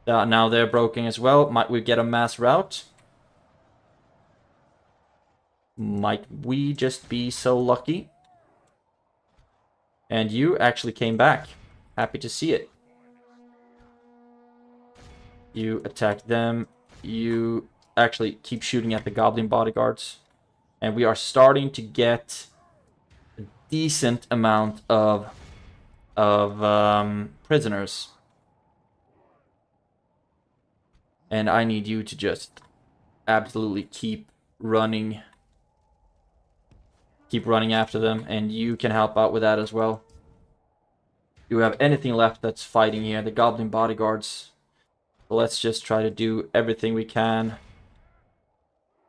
S1: Now they're broken as well. Might we get a mass rout? Might we just be so lucky? And you actually came back. Happy to see it. You attack them. You actually keep shooting at the goblin bodyguards. And we are starting to get a decent amount of prisoners. And I need you to just absolutely keep running. Keep running after them. And you can help out with that as well. Do we have anything left that's fighting here? The goblin bodyguards. So let's just try to do everything we can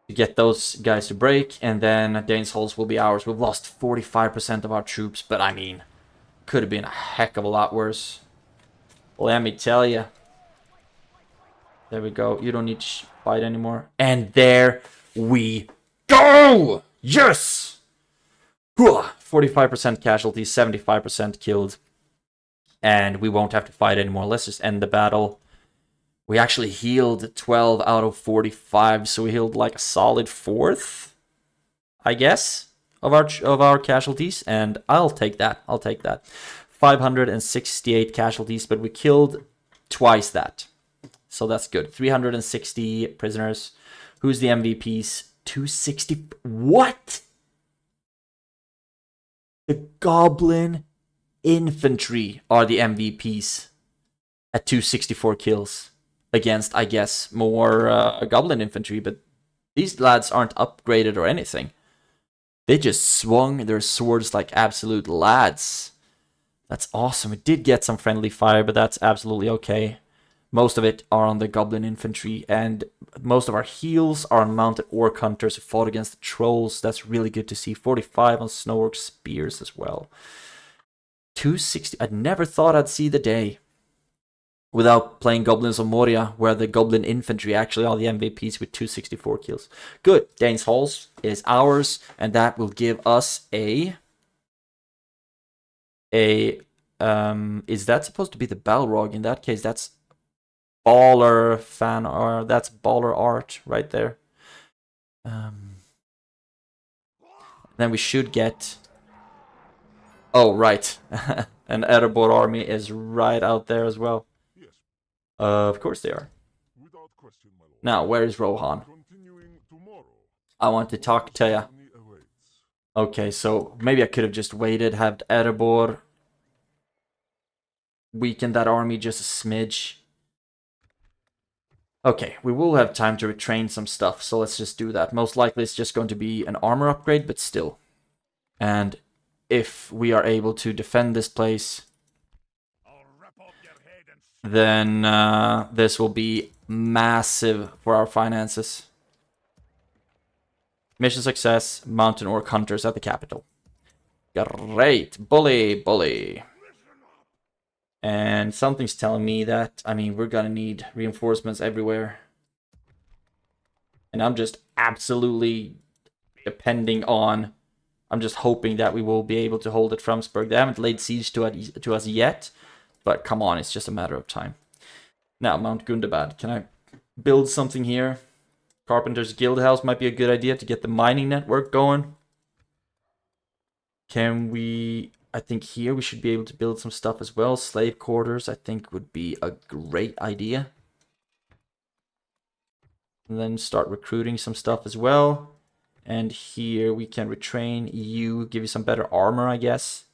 S1: to get those guys to break. And then DAINS halls will be ours. We've lost 45% of our troops. But I mean, could have been a heck of a lot worse. Let me tell you. There we go. You don't need to fight anymore. And there we go! Yes! 45% casualties, 75% killed. And we won't have to fight anymore. Let's just end the battle. We actually healed 12 out of 45. So we healed like a solid fourth, I guess, of our casualties. And I'll take that. I'll take that. 568 casualties, but we killed twice that. So that's good. 360 prisoners. Who's the MVPs? 260. What? The Goblin infantry are the MVPs at 264 kills against, I guess, more Goblin infantry. But these lads aren't upgraded or anything. They just swung their swords like absolute lads. That's awesome. We did get some friendly fire, but that's absolutely okay. Most of it are on the Goblin infantry, and most of our heals are on mounted orc hunters who fought against the trolls. That's really good to see. 45 on snow orc spears as well. 260. I never thought I'd see the day without playing Goblins of Moria, where the Goblin infantry actually are the MVPs with 264 kills. Good. DAINS halls is ours, and that will give us a... is that supposed to be the Balrog? In that case, that's baller fan art. That's baller art right there. Then we should get... Oh, right. An Erebor army is right out there as well.
S2: Yes,
S1: Of course they are.
S2: without question, my lord.
S1: Now, where is Rohan?
S2: Continuing tomorrow.
S1: I want to talk to ya.
S2: Journey awaits.
S1: Okay, so maybe I could have just waited, have Erebor weaken that army just a smidge. Okay, we will have time to retrain some stuff, so let's just do that. Most likely it's just going to be an armor upgrade, but still. And if we are able to defend this place, then this will be massive for our finances. Mission success, mountain orc hunters at the capital. Great, bully, bully. And something's telling me that, I mean, we're gonna need reinforcements everywhere. And I'm just absolutely depending on... I'm just hoping that we will be able to hold it from Spurg. They haven't laid siege to us yet. But come on, it's just a matter of time. Now, Mount Gundabad. Can I build something here? Carpenter's Guild House might be a good idea to get the mining network going. Can we... I think here we should be able to build some stuff as well. Slave quarters, I think, would be a great idea. And then start recruiting some stuff as well. And here we can retrain you, give you some better armor, I guess.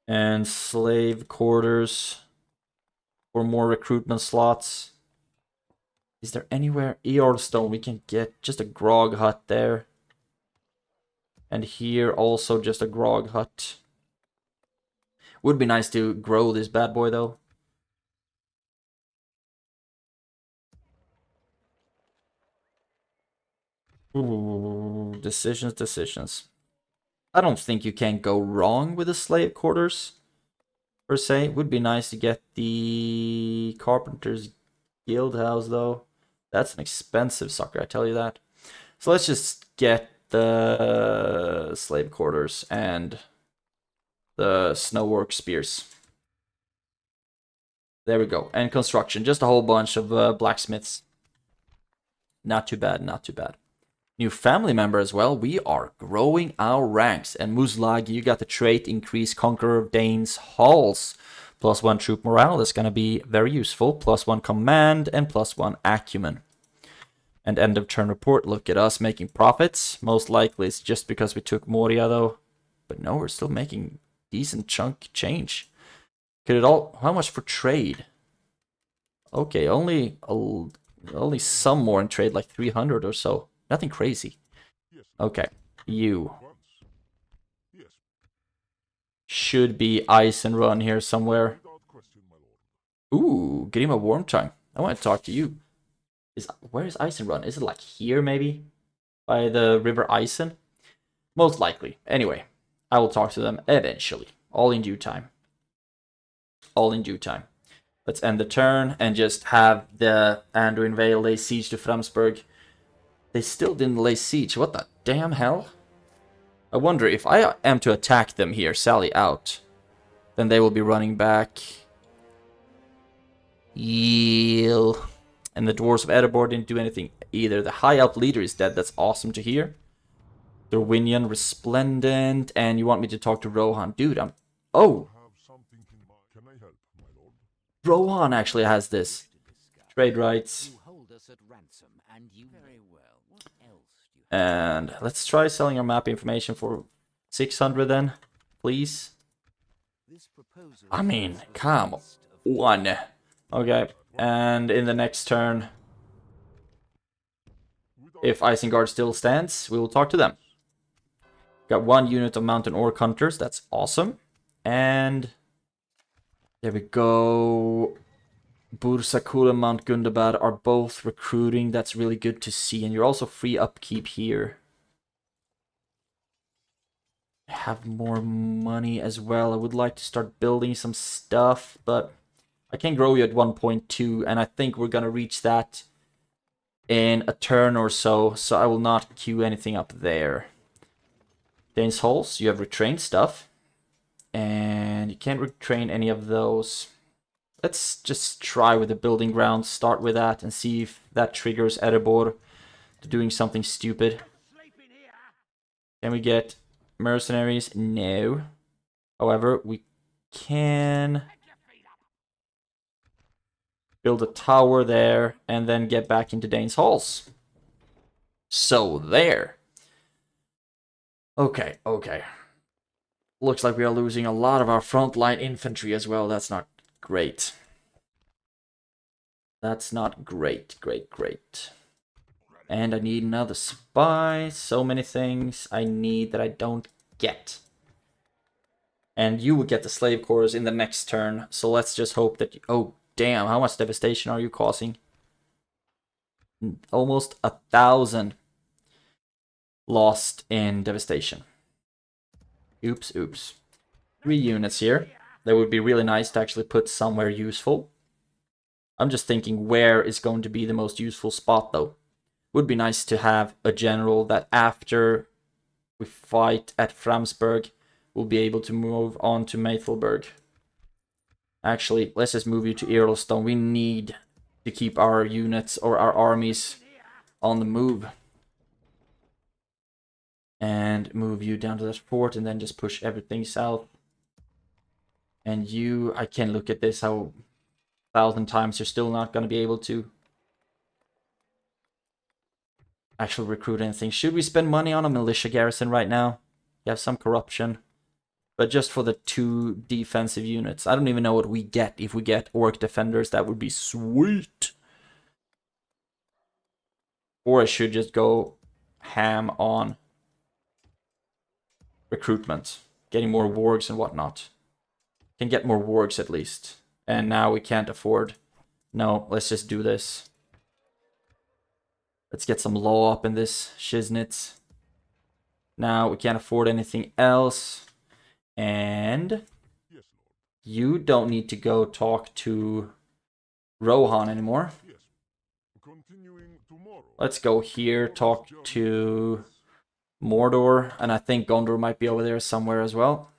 S1: And slave quarters for more recruitment slots. Is there anywhere Earlstone we can get? Just a grog hut there. And here also just a grog hut. Would be nice to grow this bad boy though. Ooh, decisions. I don't think you can go wrong with the slave quarters, per se. Would be nice to get the Carpenter's Guild House, though. That's an expensive sucker, I tell you that. So let's just get the slave quarters and the snow orc spears. There we go. And construction. Just a whole bunch of blacksmiths. Not too bad, not too bad. New family member as well. We are growing our ranks. And Muslag, you got the trait increase Conqueror of Danes Halls. +1 troop morale. That's going to be very useful. +1 command and +1 acumen. And end of turn report. Look at us making profits. Most likely it's just because we took Moria though. But no, we're still making decent chunk change. Could it all... How much for trade? Okay, only some more in trade, like 300 or so. Nothing crazy. Okay, you should be ice and run here somewhere. Ooh, Grima Wormtongue. I want to talk to you. Where is Isen Run? Is it like here maybe? By the River Isen? Most likely. Anyway, I will talk to them eventually. All in due time. All in due time. Let's end the turn and just have the Anduin Vale lay siege to Framsburg. They still didn't lay siege. What the damn hell? I wonder if I am to attack them here, sally out, then they will be running back. Yeel. And the Dwarves of Erebor didn't do anything either. The High Elf leader is dead. That's awesome to hear. Darwinian Resplendent. And you want me to talk to Rohan. Dude, I'm... Oh! Rohan actually has this. Trade rights. And let's try selling our map information for 600 then. Please. I mean, come on. Okay. And in the next turn, if Isengard still stands, we will talk to them. Got 1 unit of Mountain Orc Hunters. That's awesome. And there we go. Bursakul and Mount Gundabad are both recruiting. That's really good to see. And you're also free upkeep here. I have more money as well. I would like to start building some stuff, but I can grow you at 1.2, and I think we're gonna reach that in a turn or so, so I will not queue anything up there. Danes Halls, you have retrained stuff, and you can't retrain any of those. Let's just try with the building grounds, start with that, and see if that triggers Erebor to doing something stupid. Can we get mercenaries? No. However, we can build a tower there, and then get back into Danes Halls. So, there. Okay, okay. Looks like we are losing a lot of our frontline infantry as well. That's not great. That's not great, great. And I need another spy. So many things I need that I don't get. And you will get the slave quarters in the next turn. So let's just hope that you... Oh, damn, how much devastation are you causing? Almost 1,000 lost in devastation. Oops. 3 units here. That would be really nice to actually put somewhere useful. I'm just thinking where is going to be the most useful spot though. Would be nice to have a general that after we fight at Framsburg, we'll be able to move on to Maythelberg. Actually, let's just move you to Earlstone. We need to keep our units or our armies on the move. And move you down to that fort and then just push everything south. And you, I can look at this how 1,000 times you're still not going to be able to actually recruit anything. Should we spend money on a militia garrison right now? You have some corruption. But just for the 2 defensive units. I don't even know what we get. If we get orc defenders, that would be sweet. Or I should just go ham on recruitment. Getting more wargs and whatnot. Can get more wargs at least. And now we can't afford. No, let's just do this. Let's get some law up in this shiznit. Now we can't afford anything else. And you don't need to go talk to Rohan anymore. Let's go here, talk to Mordor. And I think Gondor might be over there somewhere as well.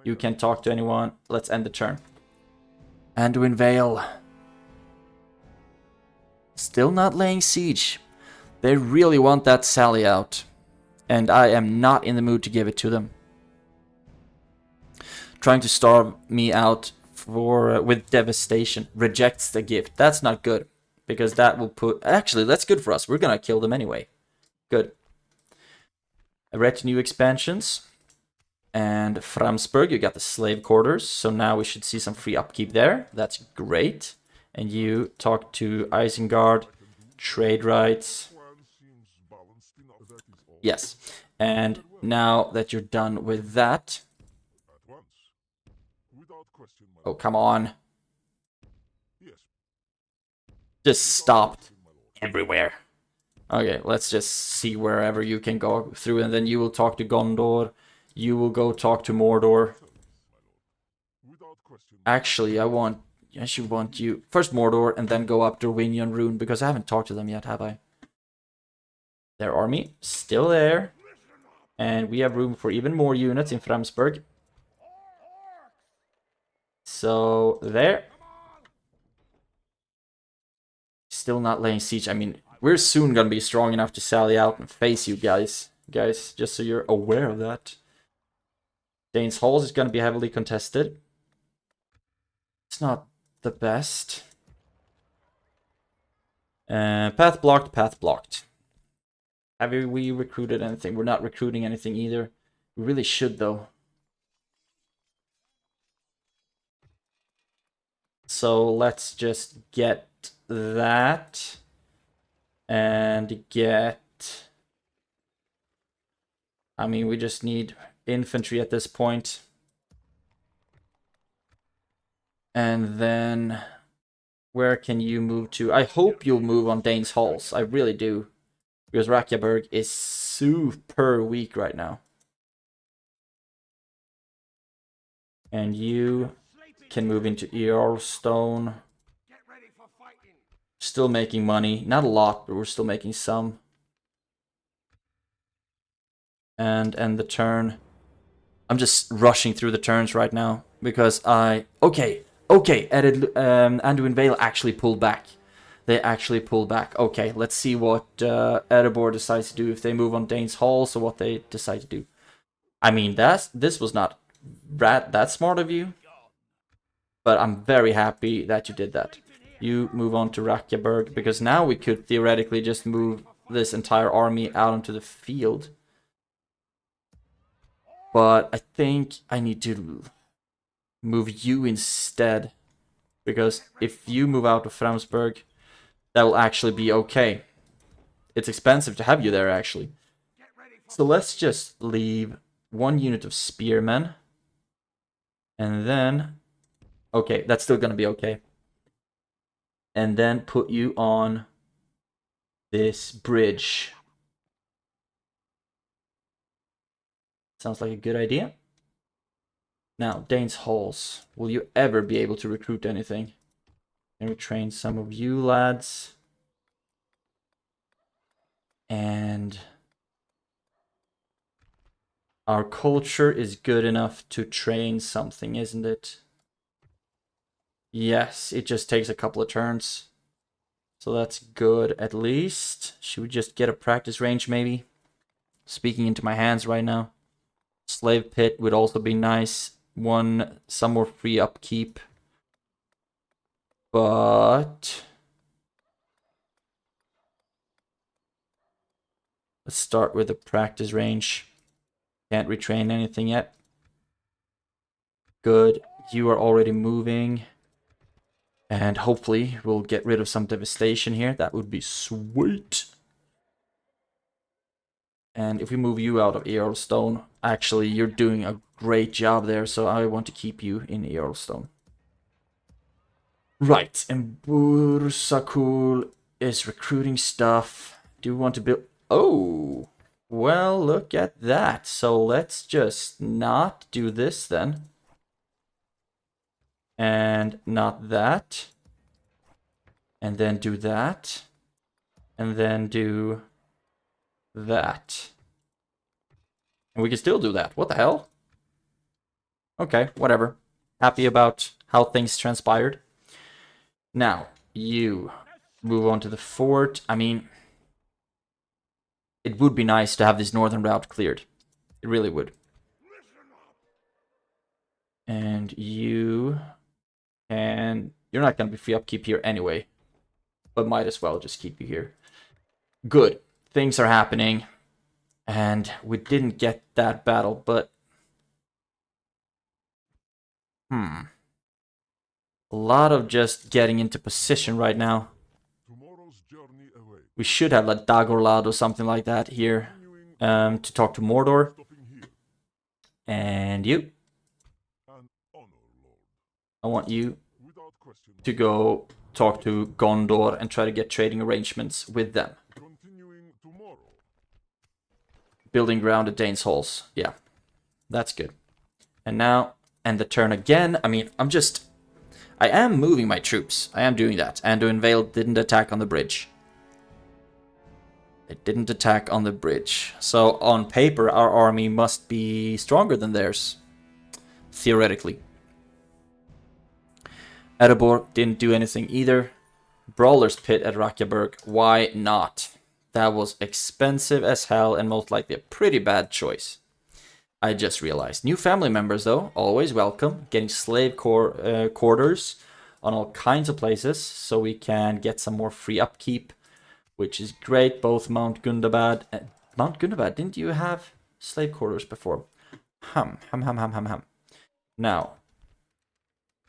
S1: You can talk to anyone. Let's end the turn. Anduin Vale. Still not laying siege. They really want that sally out. And I am not in the mood to give it to them. Trying to starve me out with devastation. Rejects the gift. That's not good. Because that will put... Actually, that's good for us. We're gonna kill them anyway. Good. Retinue expansions. And Framsburg, you got the slave quarters. So now we should see some free upkeep there. That's great. And you talk to Isengard. Trade rights. Yes. And now that you're done with that... Oh, come on. Just stopped everywhere. Okay, let's just see wherever you can go through. And then you will talk to Gondor. You will go talk to Mordor. Actually, I should want you... First Mordor, and then go up to Winion Rune, because I haven't talked to them yet, have I? Their army, still there. And we have room for even more units in Framsburg. So, there. Still not laying siege. I mean, we're soon gonna be strong enough to sally out and face you guys. Just so you're aware of that. Dane's Halls is gonna be heavily contested. It's not the best. Path blocked, path blocked. Have we recruited anything? We're not recruiting anything either. We really should, though. So let's just get that. And get... I mean, we just need infantry at this point. And then... Where can you move to? I hope you'll move on Dane's Halls. I really do. Because Rakyaberg is super weak right now. And you can move into Earlstone. Still making money. Not a lot, but we're still making some. And end the turn. I'm just rushing through the turns right now. Because Okay, Anduin Vale actually pulled back. They actually pulled back. Okay, let's see what Erebor decides to do. If they move on Dane's Halls or what they decide to do. I mean, this was not that smart of you. But I'm very happy that you did that. You move on to Rakyaberg, because now we could theoretically just move this entire army out onto the field. But I think I need to move you instead. Because if you move out of Framsburg, that will actually be okay. It's expensive to have you there, actually. So let's just leave one unit of spearmen. And then... Okay, that's still gonna be okay. And then put you on this bridge. Sounds like a good idea. Now, Dane's Halls. Will you ever be able to recruit anything? Can we train some of you lads? And our culture is good enough to train something, isn't it? Yes, it just takes a couple of turns. So that's good, at least. Should we just get a practice range, maybe? Speaking into my hands right now. Slave pit would also be nice. Some more free upkeep. But... let's start with the practice range. Can't retrain anything yet. Good. You are already moving. And hopefully we'll get rid of some devastation here. That would be sweet. And if we move you out of Earlstone, actually, you're doing a great job there, so I want to keep you in Earlstone. Right, and Bursakul is recruiting stuff. Do you want to build... Oh, well, look at that. So let's just not do this then. And not that. And then do that. And then do that. And we can still do that. What the hell? Okay, whatever. Happy about how things transpired. Now, you move on to the fort. I mean, it would be nice to have this northern route cleared. It really would. And you... And you're not going to be free upkeep here anyway. But might as well just keep you here. Good. Things are happening. And we didn't get that battle, but... A lot of just getting into position right now. We should have like Dagorlad or something like that here. To talk to Mordor. And you. I want you to go talk to Gondor and try to get trading arrangements with them. Building ground at Dane's halls. Yeah, that's good. And now, end the turn again. I mean, I am moving my troops. I am doing that. Anduin Vale didn't attack on the bridge. It didn't attack on the bridge. So, on paper, our army must be stronger than theirs. Theoretically. Erebor didn't do anything either. Brawler's Pit at Rakyaberg. Why not? That was expensive as hell and most likely a pretty bad choice. I just realized. New family members, though, always welcome. Getting slave quarters on all kinds of places, so we can get some more free upkeep, which is great. Both Mount Gundabad... Mount Gundabad, didn't you have slave quarters before? Now,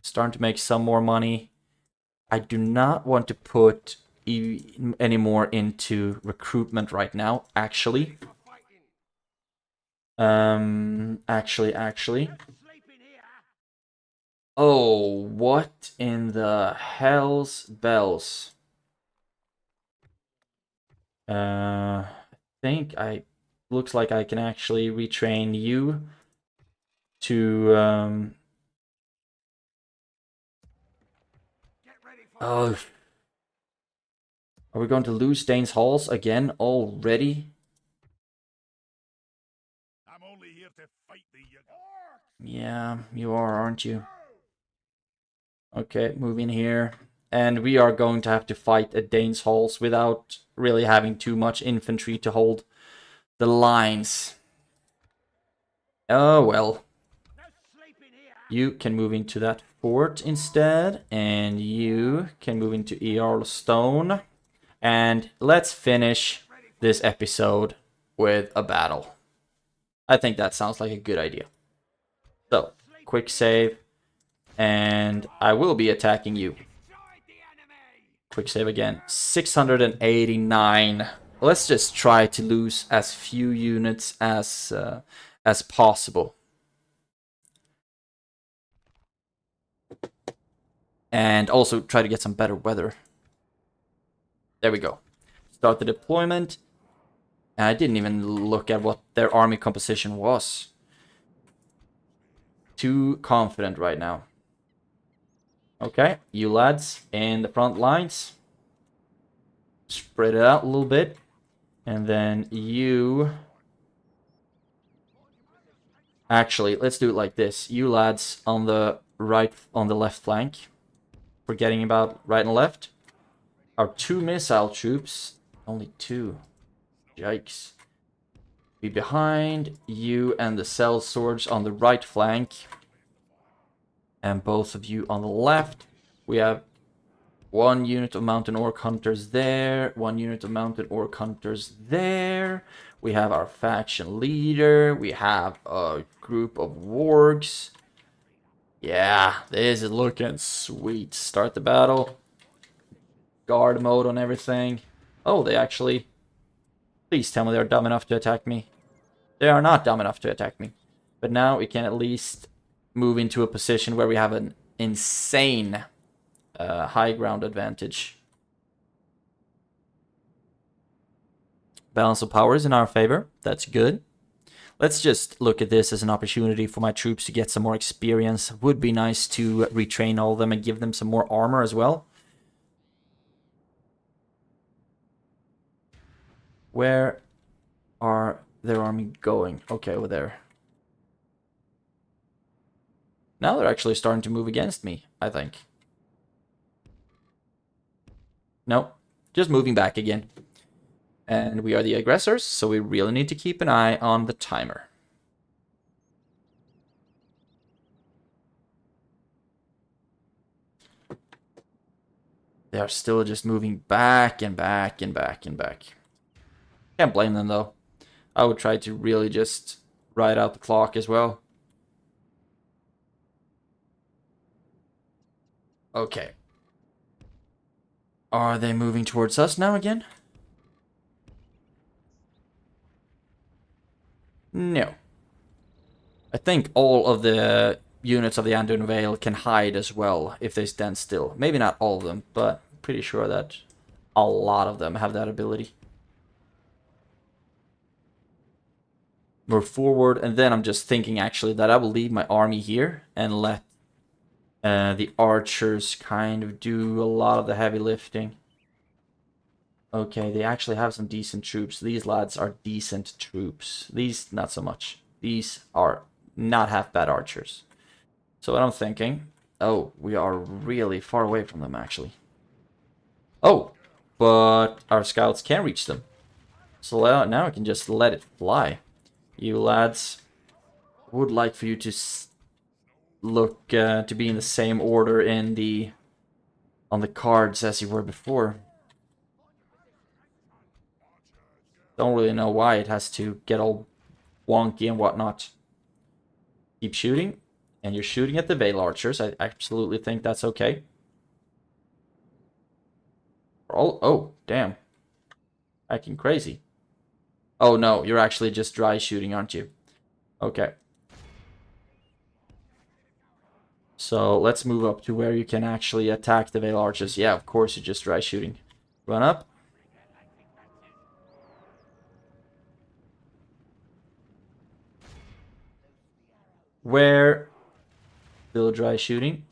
S1: starting to make some more money. I do not want to put any more into recruitment right now, actually. Actually. Oh, what in the hell's bells? I think looks like I can actually retrain you to oh, are we going to lose Dane's halls again already?
S2: I'm only here to fight the
S1: Yeah, you are, aren't you? Okay, move in here. And we are going to have to fight at Dane's halls without really having too much infantry to hold the lines. Oh, well. You can move into that fort instead. And you can move into Earlstone. And let's finish this episode with a battle. I think that sounds like a good idea. So, quick save. And I will be attacking you. Quick save again. 689. Let's just try to lose as few units as possible. And also try to get some better weather. There we go. Start the deployment. And I didn't even look at what their army composition was. Too confident right now. Okay, you lads in the front lines. Spread it out a little bit. And then you... Actually, let's do it like this. You lads on the left flank. Forgetting about right and left. Our 2 missile troops. Only 2. Yikes. Be behind you and the sellswords on the right flank. And both of you on the left. We have 1 unit of mountain orc hunters there. 1 unit of mountain orc hunters there. We have our faction leader. We have a group of wargs. Yeah, this is looking sweet. Start the battle. Guard mode on everything. Oh, they actually Please tell me they're dumb enough to attack me. They are not dumb enough to attack me. But now we can at least move into a position where we have an insane high ground advantage. Balance of power is in our favor. That's good. Let's just look at this as an opportunity for my troops to get some more experience. Would be nice to retrain all of them and give them some more armor as well. Where are their army going? Okay, over there. Now they're actually starting to move against me, I think. No, just moving back again. And we are the aggressors, so we really need to keep an eye on the timer. They are still just moving back and back and back and back. Can't blame them though. I would try to really just ride out the clock as well. Okay. Are they moving towards us now again? No. I think all of the units of the Anduin Vale can hide as well if they stand still. Maybe not all of them, but I'm pretty sure that a lot of them have that ability. Move forward, and then I'm just thinking actually that I will leave my army here and let the archers kind of do a lot of the heavy lifting. Okay, they actually have some decent troops. These lads are decent troops. These, not so much. These are not half bad archers. So what I'm thinking... Oh, we are really far away from them, actually. Oh, but our scouts can reach them. So now I can just let it fly. You lads, would like for you to look to be in the same order in the on the cards as you were before. Don't really know why it has to get all wonky and whatnot. Keep shooting, and you're shooting at the Vale archers. I absolutely think that's okay. Oh, damn. Acting crazy. Oh no, you're actually just dry shooting, aren't you? Okay. So let's move up to where you can actually attack the Vale archers. Yeah, of course you're just dry shooting. Run up. Where? Still dry shooting.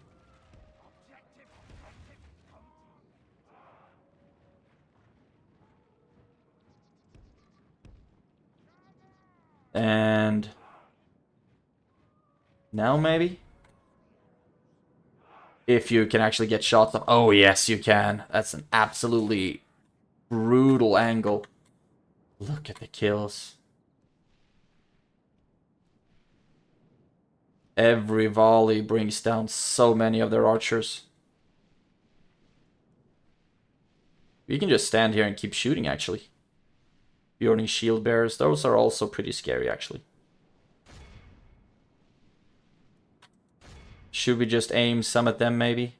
S1: And now maybe? If you can actually get shots off. Oh, yes, you can. That's an absolutely brutal angle. Look at the kills. Every volley brings down so many of their archers. You can just stand here and keep shooting, actually. Bjorning shield bearers, those are also pretty scary, actually. Should we just aim some at them, maybe?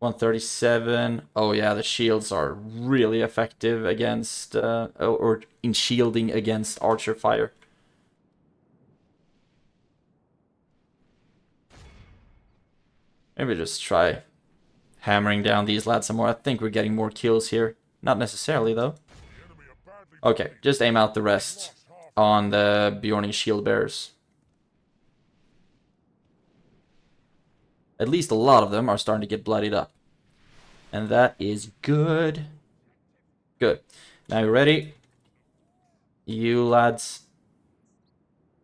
S1: 137. Oh yeah, the shields are really effective against, or in shielding against archer fire. Maybe just try hammering down these lads some more. I think we're getting more kills here. Not necessarily, though. Okay, just aim out the rest on the Bjorning shield bearers. At least a lot of them are starting to get bloodied up. And that is good. Good. Now you're ready. You lads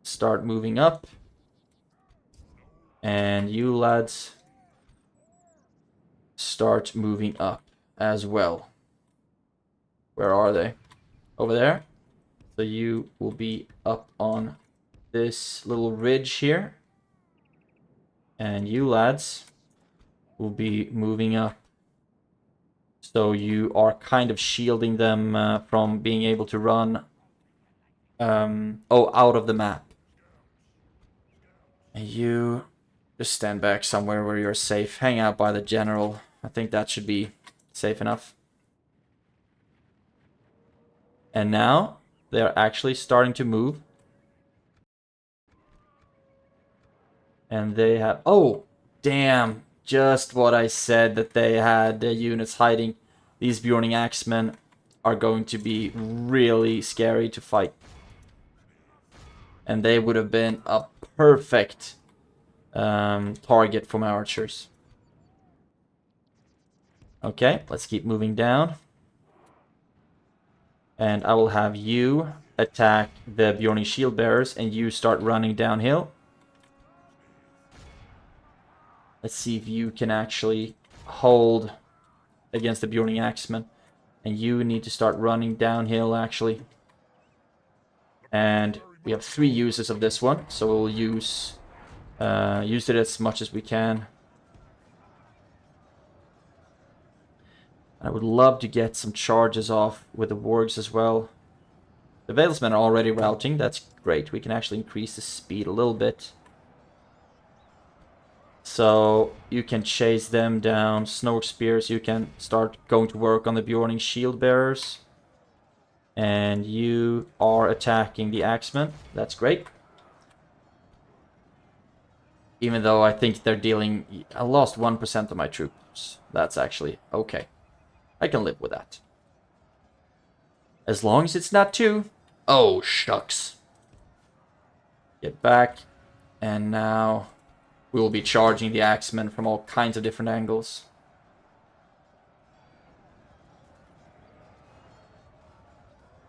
S1: start moving up. And you lads start moving up as well. Where are they? Over there. So you will be up on this little ridge here. And you lads will be moving up. So you are kind of shielding them from being able to run out of the map. And you just stand back somewhere where you're safe. Hang out by the general. I think that should be safe enough. And now they're actually starting to move. And they have... Oh, damn. Just what I said, that they had the units hiding. These Bjorning Axemen are going to be really scary to fight. And they would have been a perfect target for my archers. Okay, let's keep moving down. And I will have you attack the Bjorning Shield Bearers, and you start running downhill. Let's see if you can actually hold against the Bjorning Axemen. And you need to start running downhill, actually. And we have 3 uses of this one, so we'll use it as much as we can. I would love to get some charges off with the wargs as well. The Valesmen are already routing, that's great. We can actually increase the speed a little bit. So you can chase them down. Snow Spears, you can start going to work on the Bjorning Shield Bearers. And you are attacking the Axemen. That's great. Even though I think they're dealing... I lost 1% of my troops. That's actually okay. I can live with that. As long as it's not 2. Oh, shucks. Get back. And now we will be charging the Axemen from all kinds of different angles.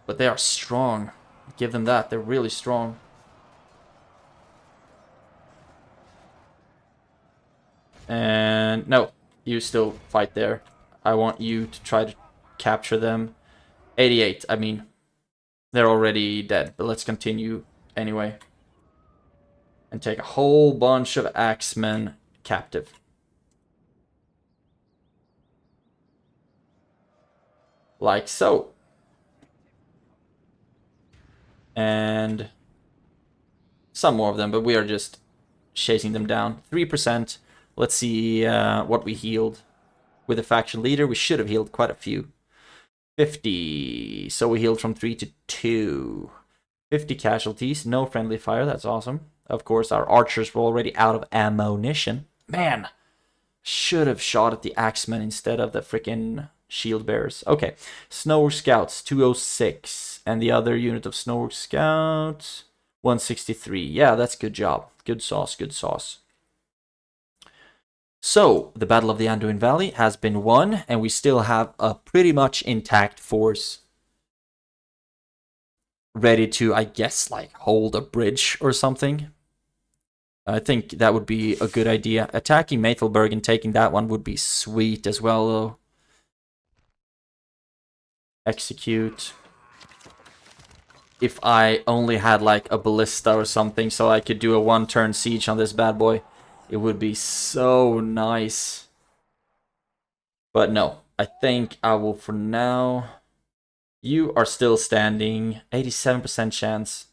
S1: But they are strong. Give them that. They're really strong. And no, you still fight there. I want you to try to capture them. 88, I mean, they're already dead, but let's continue anyway. And take a whole bunch of Axemen captive. Like so. And some more of them, but we are just chasing them down. 3%. Let's see what we healed. With the faction leader, we should have healed quite a few. 50. So we healed from 3 to 2. 50 casualties. No friendly fire. That's awesome. Of course, our archers were already out of ammunition. Man, should have shot at the Axemen instead of the freaking shield bearers. Okay, Snow Scouts 206, and the other unit of Snow Scouts 163. Yeah, that's good job. Good sauce, good sauce. So, the Battle of the Anduin Valley has been won, and we still have a pretty much intact force ready to, I guess, like, hold a bridge or something. I think that would be a good idea. Attacking Maethelberg and taking that one would be sweet as well, though. Execute. If I only had, like, a ballista or something so I could do a one-turn siege on this bad boy. It would be so nice. But no, I think I will for now. You are still standing. 87% chance.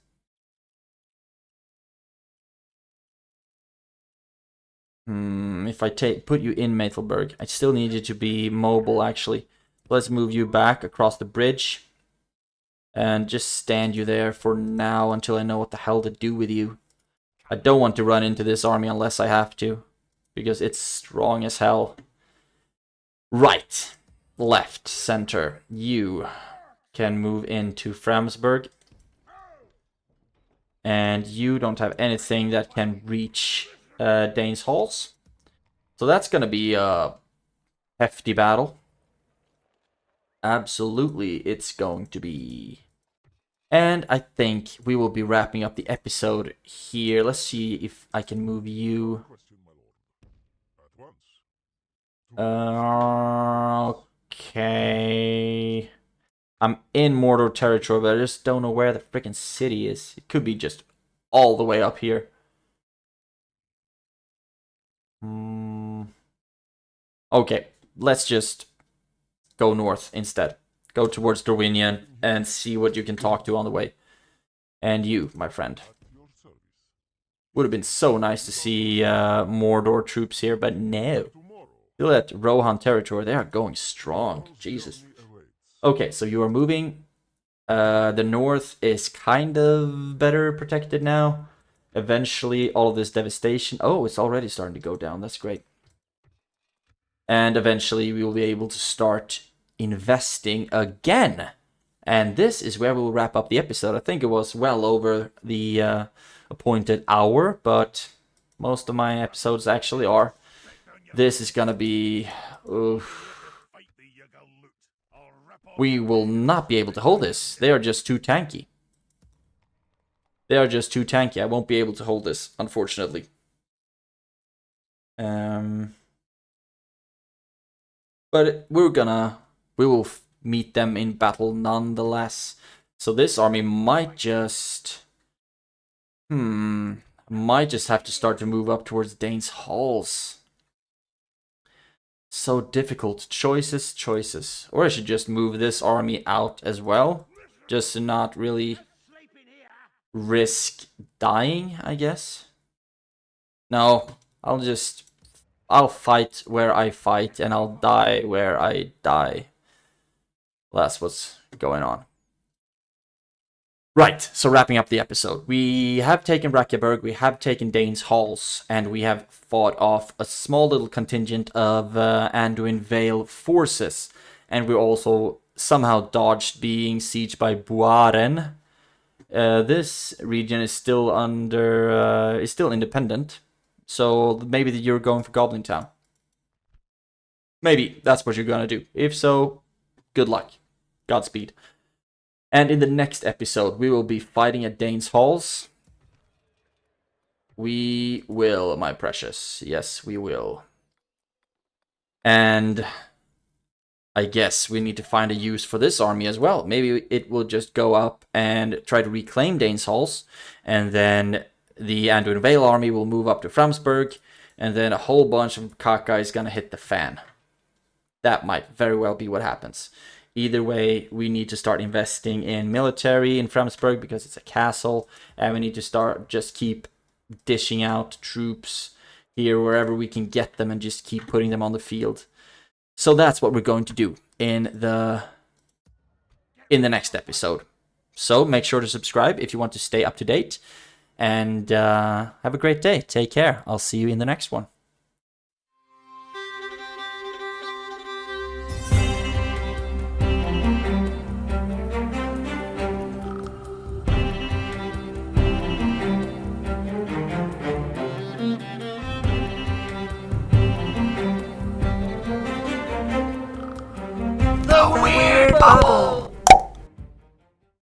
S1: If I put you in Maethelberg, I still need you to be mobile, actually. Let's move you back across the bridge. And just stand you there for now until I know what the hell to do with you. I don't want to run into this army unless I have to, because it's strong as hell. Right, left, center. You can move into Framsburg. And you don't have anything that can reach Dane's halls. So that's going to be a hefty battle. Absolutely, it's going to be. And I think we will be wrapping up the episode here. Let's see if I can move you. Okay. I'm in Mordor territory, but I just don't know where the freaking city is. It could be just all the way up here. Okay, let's just go north instead. Go towards Dorwinion and see what you can talk to on the way. And you, my friend. Would have been so nice to see Mordor troops here, but no. Still at Rohan territory, they are going strong. Jesus. Okay, so you are moving The north is kind of better protected now. Eventually, all of this devastation... Oh, it's already starting to go down. That's great. And eventually, we will be able to start investing again. And this is where we'll wrap up the episode. I think it was well over the appointed hour, but most of my episodes actually are. This is gonna be... We will not be able to hold this. They are just too tanky. They are just too tanky. I won't be able to hold this, unfortunately. But we will meet them in battle nonetheless. So this army might just... might just have to start to move up towards Dane's halls. So difficult. Choices. Or I should just move this army out as well. Just to not really risk dying, I guess. No, I'll fight where I fight, and I'll die where I die. Well, that's what's going on. Right, so wrapping up the episode. We have taken Rakyaberg, we have taken Dane's halls, and we have fought off a small little contingent of Anduin Vale forces. And we also somehow dodged being sieged by Buaren. This region is still still independent. So maybe you're going for Goblin Town. Maybe that's what you're gonna do. If so, good luck. Godspeed. And in the next episode, we will be fighting at Dane's halls. We will, my precious. Yes, we will. And I guess we need to find a use for this army as well. Maybe it will just go up and try to reclaim Dane's halls. And then the Anduin Vale army will move up to Framsburg. And then a whole bunch of Kaka is going to hit the fan. That might very well be what happens. Either way, we need to start investing in military in Framsburg because it's a castle. And we need to start just keep dishing out troops here wherever we can get them and just keep putting them on the field. So that's what we're going to do in the next episode. So make sure to subscribe if you want to stay up to date. And have a great day. Take care. I'll see you in the next one.
S3: The Weird Bubble!